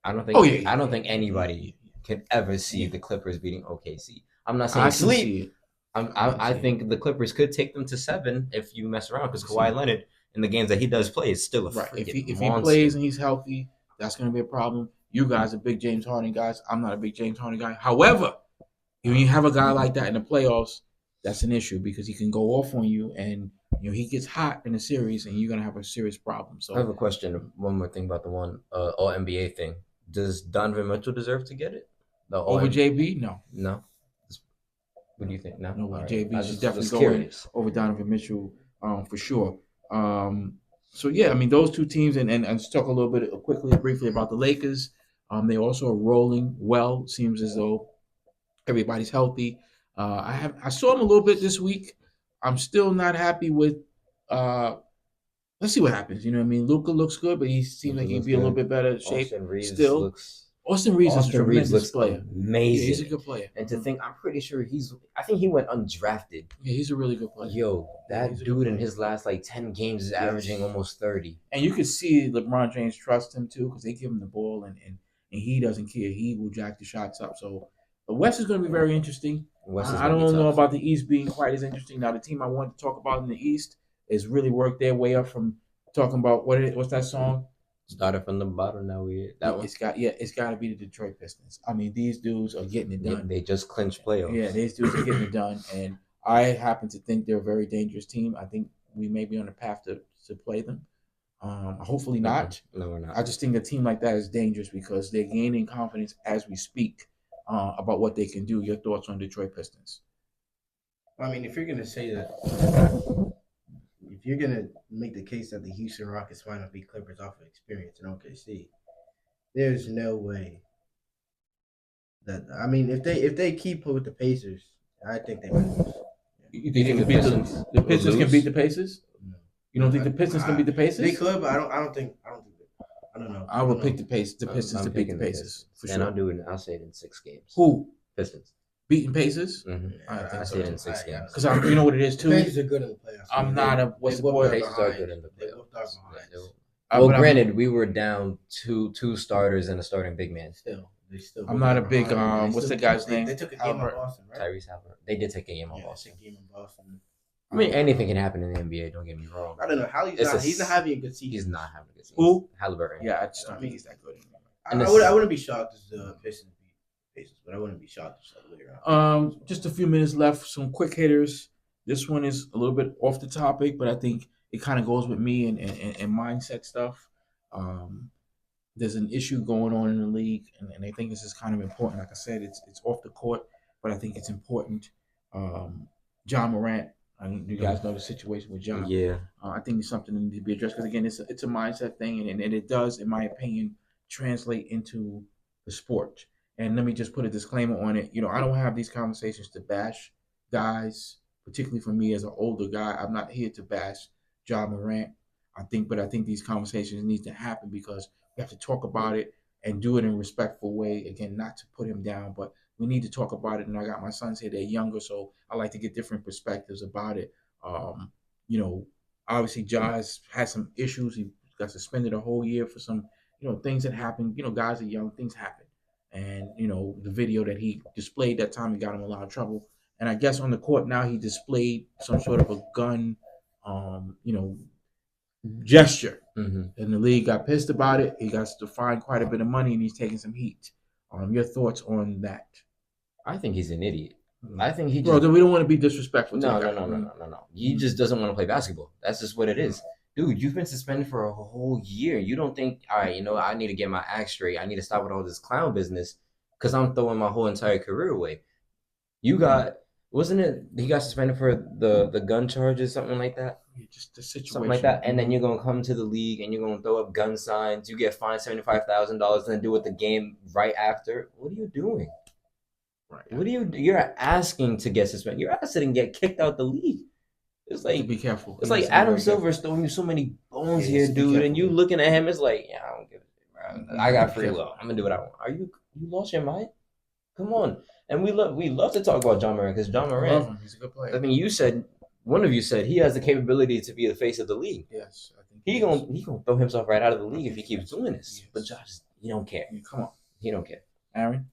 Speaker 2: I don't think.
Speaker 1: Oh, yeah.
Speaker 2: I don't think anybody can ever see the Clippers beating OKC. I'm not saying sleep. I think the Clippers could take them to 7 if you mess around, because Kawhi Leonard in the games that he does play is still a
Speaker 1: Right. If he
Speaker 2: monster.
Speaker 1: plays and he's healthy, that's going to be a problem. You guys are big James Harden guys. I'm not a big James Harden guy. However, when you have a guy like that in the playoffs, that's an issue because he can go off on you, and he gets hot in a series, and you're going to have a serious problem. So
Speaker 2: I have a question. One more thing about the All NBA thing. Does Donovan Mitchell deserve to get it?
Speaker 1: Over JB, no.
Speaker 2: No. What do you think? No,
Speaker 1: No,
Speaker 2: All right.
Speaker 1: JB
Speaker 2: I
Speaker 1: should
Speaker 2: just
Speaker 1: definitely
Speaker 2: was
Speaker 1: go
Speaker 2: curious.
Speaker 1: over Donovan Mitchell for sure. So yeah, I mean those two teams, and let's talk a little bit briefly about the Lakers. They also are rolling well. Seems as though everybody's healthy. I saw them a little bit this week. I'm still not happy with. Let's see what happens. You know what I mean? Luka looks good, but he seems like he'd be a little bit better shape.
Speaker 2: Austin Reeves
Speaker 1: still.
Speaker 2: looks.
Speaker 1: Austin Reeves is a tremendous
Speaker 2: looks
Speaker 1: player.
Speaker 2: amazing.
Speaker 1: Yeah, he's a good player.
Speaker 2: And to think, I'm pretty sure I think he went undrafted.
Speaker 1: Yeah, he's a really good player.
Speaker 2: Yo, that
Speaker 1: he's a good
Speaker 2: dude in
Speaker 1: player.
Speaker 2: his last 10 games is averaging almost 30.
Speaker 1: And you can see LeBron James trust him too because they give him the ball and he doesn't care. He will jack the shots up. So the West is going to be very interesting. I don't know about the East being quite as interesting. Now, the team I want to talk about in the East has really worked their way up from talking about what's that song?
Speaker 2: Started from the bottom. Now
Speaker 1: It's got to be the Detroit Pistons. I mean, these dudes are getting it done.
Speaker 2: They just clinched playoffs.
Speaker 1: Yeah, these dudes are getting it done, and I happen to think they're a very dangerous team. I think we may be on the path to play them. Hopefully not.
Speaker 2: No, we're not.
Speaker 1: I just think a team like that is dangerous because they're gaining confidence as we speak about what they can do. Your thoughts on Detroit Pistons?
Speaker 3: I mean, if you're gonna say that, if you're gonna make the case that the Houston Rockets might not be Clippers off of experience in OKC, there's no way that. I mean, if they keep with the Pacers, I think they might lose.
Speaker 1: You think the Pistons can beat the Pacers?
Speaker 3: No.
Speaker 1: You don't think the Pistons can beat the Pacers?
Speaker 3: They could, but I don't think. I don't know.
Speaker 1: I would pick the Pistons to beat the Pacers for sure.
Speaker 2: And I'll say it in 6 games.
Speaker 1: Who?
Speaker 2: Pistons.
Speaker 1: Beating Pacers?
Speaker 2: Mm-hmm.
Speaker 1: I
Speaker 2: say it in 6 games.
Speaker 1: Because you know what it is too.
Speaker 3: Pacers are good in the playoffs.
Speaker 1: I'm not a what's the boy?
Speaker 2: Pacers are good in the
Speaker 3: They
Speaker 2: playoffs.
Speaker 3: both are behind.
Speaker 2: Well, granted, we were down two starters and a starting big man.
Speaker 3: They still.
Speaker 1: I'm not a big what's the guy's name?
Speaker 3: They took a game on Boston, right?
Speaker 2: Tyrese Halliburton. They did take a game on Boston.
Speaker 3: Game in Boston.
Speaker 2: I mean, anything can happen in the NBA. Don't get me wrong.
Speaker 3: I don't know how he's not having a good season.
Speaker 2: He's not having a good season.
Speaker 1: Who?
Speaker 2: Halliburton.
Speaker 1: Yeah, I just don't think he's that good.
Speaker 2: And
Speaker 3: I wouldn't be shocked if the Pistons beat Pacers, but I wouldn't be shocked if it's the other way around.
Speaker 1: Just a few minutes left. Some quick hitters. This one is a little bit off the topic, but I think it kind of goes with me and mindset stuff. Um, there's an issue going on in the league, and I think this is kind of important. Like I said, it's off the court, but I think it's important. John Morant. I mean, you guys know the situation with John.
Speaker 2: Yeah.
Speaker 1: I think it's something that needs to be addressed because again, it's a mindset thing, and it does, in my opinion, translate into the sport. And let me just put a disclaimer on it. I don't have these conversations to bash guys, particularly for me as an older guy. I'm not here to bash John Morant. But I think these conversations need to happen because we have to talk about it and do it in a respectful way. Again, not to put him down, but we need to talk about it. And I got my sons here; they're younger, so I like to get different perspectives about it. Um, Obviously, Ja's had some issues. He got suspended a whole year for some, things that happen. Guys are young; things happen. And the video that he displayed that time, he got him in a lot of trouble. And I guess on the court now, he displayed some sort of a gun, gesture.
Speaker 2: Mm-hmm.
Speaker 1: And the league got pissed about it. He got to fine quite a bit of money, and he's taking some heat. Your thoughts on that?
Speaker 2: I think he's an idiot. I think he
Speaker 1: Bro,
Speaker 2: just.
Speaker 1: we don't want to be disrespectful.
Speaker 2: No. He just doesn't want to play basketball. That's just what it is. Dude, you've been suspended for a whole year. You don't think, all right, I need to get my act straight. I need to stop with all this clown business because I'm throwing my whole entire career away. Wasn't it, he got suspended for the gun charges, something like that?
Speaker 1: Just the situation.
Speaker 2: Something like that. And then you're going to come to the league and you're going to throw up gun signs. You get fined $75,000 and then do it the game right after. What are you doing?
Speaker 1: Right.
Speaker 2: What you're asking to get suspended. You're asking to get kicked out the league. It's like,
Speaker 1: be careful.
Speaker 2: It's like Adam Silver's throwing you so many bones here, dude, and you looking at him, it's like, yeah, I don't give a shit, bro. I got free will. I'm gonna do what I want. Are you lost your mind? Come on. And we love to talk about John Morant because John Morant,
Speaker 1: he's a good player.
Speaker 2: I mean, one of you said he has the capability to be the face of the league.
Speaker 1: Yes, I think
Speaker 2: he gonna throw himself right out of the league if he keeps doing this. Yes. But Josh, he don't care.
Speaker 1: Come on,
Speaker 2: he don't care.
Speaker 1: Aaron,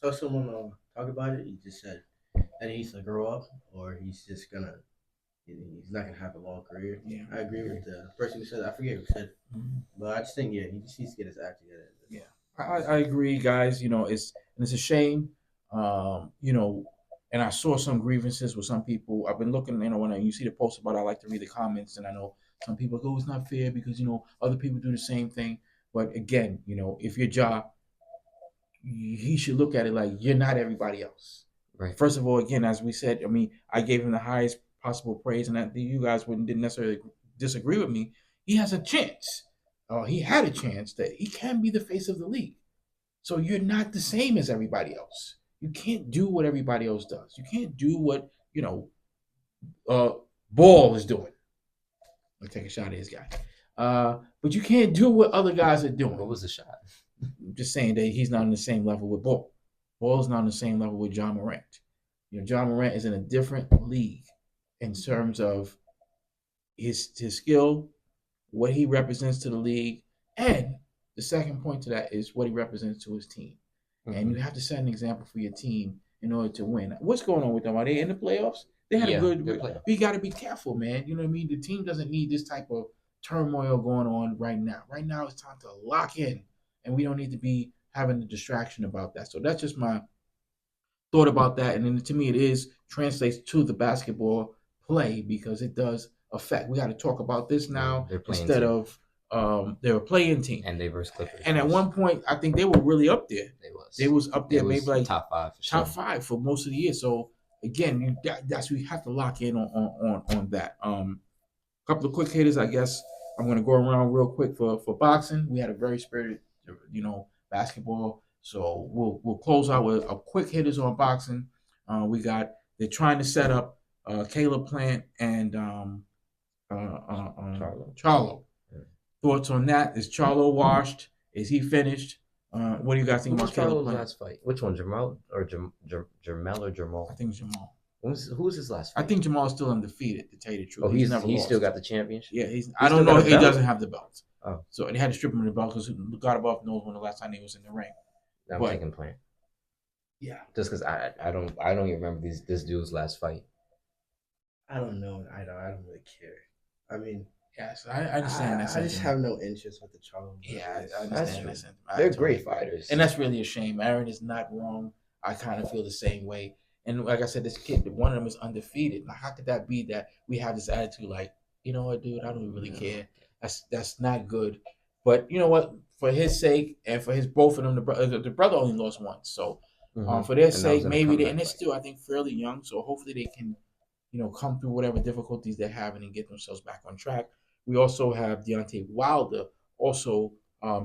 Speaker 3: saw someone talk about it. He just said that he needs to grow up, or he's not gonna have a long career.
Speaker 1: Yeah,
Speaker 3: I agree with the person who said that. I forget who said it, but I just think he just needs to get his act together.
Speaker 1: Yeah, I agree, guys. It's a shame. And I saw some grievances with some people. I've been looking, when you see the post about it, I like to read the comments, and I know some people go, it's not fair because other people do the same thing. But again, if your job, he should look at it like you're not everybody else.
Speaker 2: Right.
Speaker 1: First of all, again, as we said, I gave him the highest possible praise, and that you guys didn't necessarily disagree with me. He has a chance. He had a chance that he can be the face of the league. So you're not the same as everybody else. You can't do what everybody else does. You can't do what Ball is doing. I'll take a shot at his guy. But you can't do what other guys are doing.
Speaker 2: What was the shot?
Speaker 1: I'm just saying that he's not on the same level with Ball. Ball's not on the same level with John Morant. John Morant is in a different league in terms of his skill, what he represents to the league, and the second point to that is what he represents to his team. Mm-hmm. And you have to set an example for your team in order to win. What's going on with them? Are they in the playoffs? They had a good playoff. We got to be careful, man. You know what I mean? The team doesn't need this type of turmoil going on right now. Right now, it's time to lock in, and we don't need to be having a distraction about that. So that's just my thought about that. And then to me, it translates to the basketball play because it does affect. We got to talk about this now instead of they're a playing team.
Speaker 2: And they versus Clippers.
Speaker 1: And at one point, I think they were really up there. They was up there, maybe like
Speaker 2: top five.
Speaker 1: Top five for most of the year. So again, that's we have to lock in on that. Couple of quick hitters, I guess. I'm gonna go around real quick for boxing. We had a very spirited, basketball. So we'll close out with a quick hitters on boxing. They're trying to set up Caleb Plant and Charlo. Thoughts on that? Is Charlo washed? Is he finished? What do you guys think about Caleb Plant?
Speaker 2: Last fight? Which one, Jamal or Jermel or Jamal?
Speaker 1: I think it's Jamal.
Speaker 2: Who's his last fight?
Speaker 1: I think Jamal's still undefeated, to tell you the truth.
Speaker 2: Oh, he's still got the championship?
Speaker 1: Yeah, I don't know if he doesn't have the belt.
Speaker 2: Oh.
Speaker 1: So they had to strip him of the belt because Garbov knows when the last time he was in the ring.
Speaker 2: I'm taking Plant.
Speaker 1: Yeah.
Speaker 2: Just because I don't even remember this dude's last fight.
Speaker 3: I don't know. I don't really care. I mean,
Speaker 1: Yes, I understand that
Speaker 3: I just
Speaker 1: sentiment.
Speaker 3: have no interest with the Charlo.
Speaker 1: Yeah, I
Speaker 2: That's
Speaker 1: understand
Speaker 2: true.
Speaker 1: that sentiment. I
Speaker 2: They're
Speaker 1: totally
Speaker 2: great
Speaker 1: agree.
Speaker 2: fighters.
Speaker 1: And that's really a shame. Aaron is not wrong. I kind of feel the same way. And like I said, this kid, one of them is undefeated. Now, how could that be that we have this attitude like, you know what, dude, I don't really care. That's not good. But you know what? For his sake and for his both of them, the brother only lost once. So for their
Speaker 2: And that was
Speaker 1: sake,
Speaker 2: in a
Speaker 1: maybe they,
Speaker 2: comeback
Speaker 1: and they're
Speaker 2: fight.
Speaker 1: still, I think, fairly young. So hopefully they can, come through whatever difficulties they're having and get themselves back on track. We also have Deontay Wilder also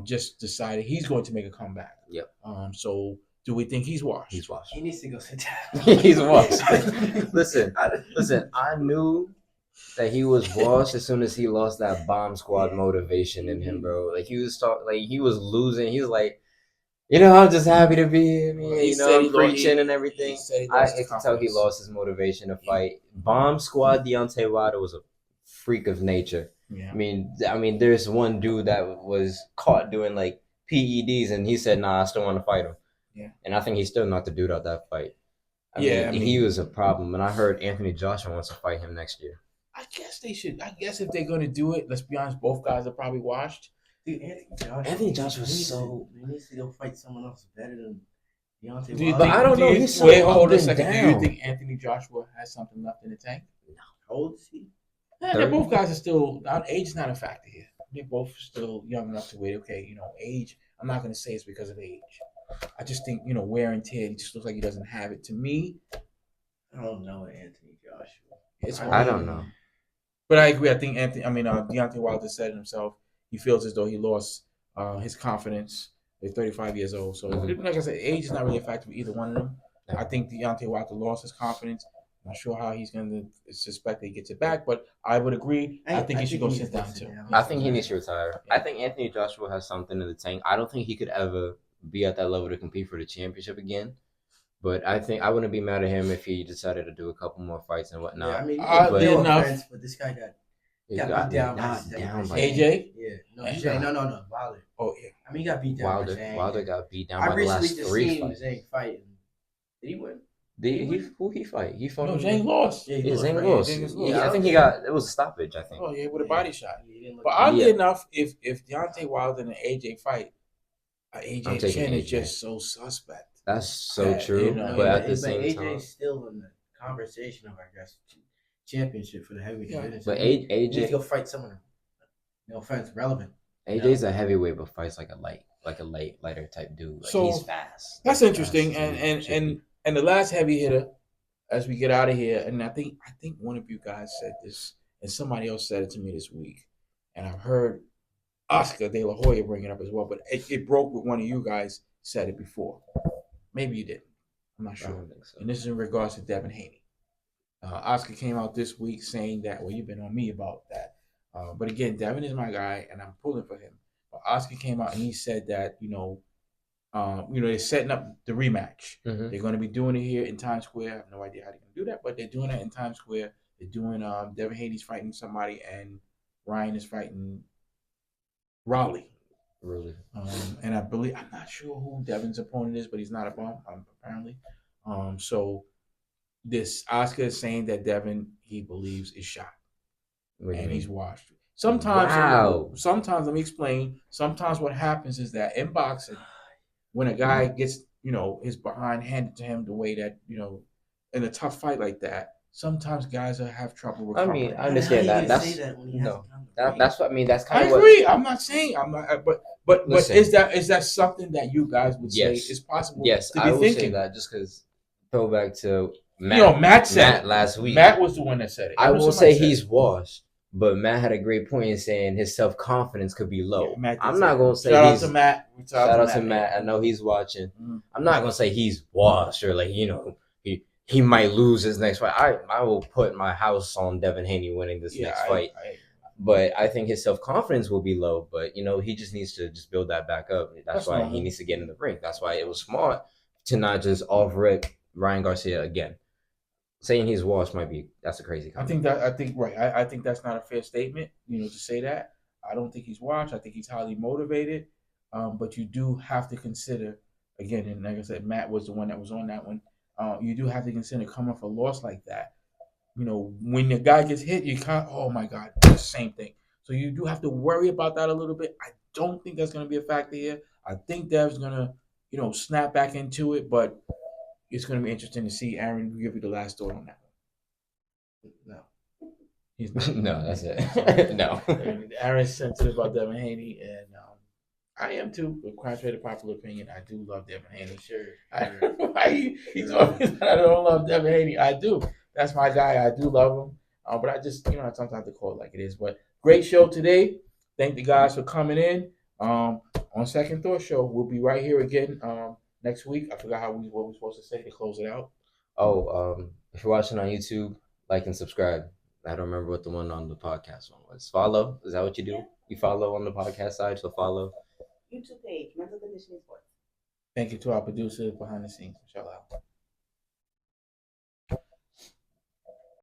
Speaker 1: just decided he's going to make a comeback.
Speaker 2: Yep.
Speaker 1: So do we think he's washed?
Speaker 2: He's washed.
Speaker 3: He needs to go sit down.
Speaker 2: He's washed. Listen. I knew that he was washed as soon as he lost that bomb squad motivation in him, bro. Like he was losing. He was like, I'm just happy to be here. I'm preaching and everything. I could tell he lost his motivation to fight. Bomb squad Deontay Wilder was a freak of nature.
Speaker 1: Yeah.
Speaker 2: I mean, there's one dude that was caught doing like PEDs, and he said, "Nah, I still want to fight him."
Speaker 1: Yeah.
Speaker 2: And I think he still knocked the dude out that fight. I
Speaker 1: Yeah,
Speaker 2: mean, he was a problem. And I heard Anthony Joshua wants to fight him next year.
Speaker 1: I guess they should. I guess if they're going to do it, let's be honest, both guys are probably washed.
Speaker 3: Dude,
Speaker 2: Anthony Joshua was so.
Speaker 3: He needs to go fight someone else better than Deontay
Speaker 1: Do you
Speaker 3: Wilder.
Speaker 1: think,
Speaker 2: I don't
Speaker 1: do
Speaker 2: know,
Speaker 1: you-
Speaker 2: he's so
Speaker 1: wait,
Speaker 2: up
Speaker 1: hold on a
Speaker 2: and
Speaker 1: second. Do
Speaker 2: down.
Speaker 1: you think Anthony Joshua has something left in the tank?
Speaker 3: How old is he?
Speaker 1: Yeah, they're both guys are still. Age is not a factor here. They're both still young enough to wait. Okay, age. I'm not going to say it's because of age. I just think wear and tear. He just looks like he doesn't have it. To me,
Speaker 3: I don't know Anthony Joshua.
Speaker 1: it's.
Speaker 2: I don't know.
Speaker 1: But I agree. I think Deontay Wilder said it himself. He feels as though he lost his confidence. They're 35 years old. So, like I said, age is not really a factor for either one of them. I think Deontay Wilder lost his confidence. I'm not sure how he's going to suspect that he gets it back, but I would agree. I think he should go sit down, too.
Speaker 2: I think he needs to retire. Yeah. I think Anthony Joshua has something in the tank. I don't think he could ever be at that level to compete for the championship again. But I think I wouldn't be mad at him if he decided to do a couple more fights and whatnot.
Speaker 3: Yeah, I mean,
Speaker 1: no
Speaker 3: offense, but this guy got beat down by
Speaker 1: AJ?
Speaker 3: Yeah. No, Zhang. No. Wilder.
Speaker 1: Oh, yeah.
Speaker 3: I mean, he got beat down by Zhang.
Speaker 2: Wilder got beat down by the last 3 fights.
Speaker 3: Zhang fight. Did he win?
Speaker 2: Who he fight? He fought.
Speaker 1: No, Zhang lost.
Speaker 3: Yeah,
Speaker 2: Zhang lost. Yeah, I think he got. It was a stoppage. I think.
Speaker 1: Oh yeah, with a body shot. But oddly enough, if Deontay Wilder and AJ fight, AJ's chin is just so suspect.
Speaker 2: That's so true. But at the same time,
Speaker 3: AJ's still in the conversation of, I guess, championship for the heavyweight division.
Speaker 2: But AJ
Speaker 3: needs to go fight someone. No offense, relevant.
Speaker 2: AJ's a heavyweight, but fights like a lighter type dude. Like, he's fast.
Speaker 1: That's interesting. And the last heavy hitter, as we get out of here, and I think one of you guys said this, and somebody else said it to me this week, and I've heard Oscar De La Hoya bring it up as well, but it broke with one of you guys said it before. Maybe you didn't. I'm not sure.
Speaker 2: I don't think so.
Speaker 1: And this is in regards to Devin Haney. Oscar came out this week saying that, well, you've been on me about that. But again, Devin is my guy, and I'm pulling for him. But Oscar came out and he said that, they're setting up the rematch.
Speaker 2: Mm-hmm.
Speaker 1: They're going to be doing it here in Times Square. I have no idea how they're going to do that, but they're doing it in Times Square. They're doing Devin Haney's fighting somebody, and Ryan is fighting Raleigh.
Speaker 2: Really?
Speaker 1: And I believe, I'm not sure who Devin's opponent is, but he's not a bum, apparently. So this Oscar is saying that Devin, he believes, is shot. And he's washed. Sometimes, let me explain. Sometimes what happens is that in boxing, when a guy gets, his behind handed to him the way that, in a tough fight like that, sometimes guys will have trouble recovering.
Speaker 2: I mean, I understand that. That's what I mean. That's kind of.
Speaker 1: I agree. I'm not saying I'm not, but is that something that you guys would say is possible?
Speaker 2: Yes,
Speaker 1: to be
Speaker 2: I would
Speaker 1: thinking?
Speaker 2: say that just because. Go back to Matt.
Speaker 1: Matt said
Speaker 2: last week.
Speaker 1: Matt was the one that said it.
Speaker 2: I won't say he's washed, but Matt had a great point in saying his self confidence could be low.
Speaker 1: Yeah,
Speaker 2: I'm not gonna say
Speaker 1: shout out to Matt.
Speaker 2: Shout out to Matt. I know he's watching. Mm-hmm. I'm not gonna say he's washed or he might lose his next fight. I will put my house on Devin Haney winning this next fight. But I think his self confidence will be low. But he just needs to just build that back up. That's why he needs to get in the ring. That's why it was smart to not just off rip Ryan Garcia again. Saying he's washed that's a crazy comment.
Speaker 1: I think that's not a fair statement, to say that. I don't think he's washed. I think he's highly motivated. But you do have to consider, again, and like I said, Matt was the one that was on that one. You do have to consider coming off a loss like that. When the guy gets hit, you can't, oh my God, it's the same thing. So you do have to worry about that a little bit. I don't think that's going to be a factor here. I think Dev's going to, snap back into it, but it's going to be interesting to see. Aaron, give you the last thought on that.
Speaker 3: No.
Speaker 1: He's not.
Speaker 2: No, that's it. No.
Speaker 1: Aaron's sensitive about Devin Haney, and I am too. But contrary to popular opinion, I do love Devin Haney.
Speaker 3: Sure.
Speaker 1: He told me that I don't love Devin Haney. I do. That's my guy. I do love him. But I just, I sometimes have to call it like it is. But great show today. Thank the guys for coming in. On Second Thought Show, we'll be right here again next week. I forgot what we're supposed to say to close it out.
Speaker 2: If you're watching on YouTube, like and subscribe. I don't remember what the one on the podcast one was. Follow. Is that what you do?
Speaker 4: Yeah.
Speaker 2: You follow on the podcast side, so follow.
Speaker 4: YouTube page, Mental Conditioning Sports.
Speaker 1: Thank you to our producers behind the scenes. Shout out.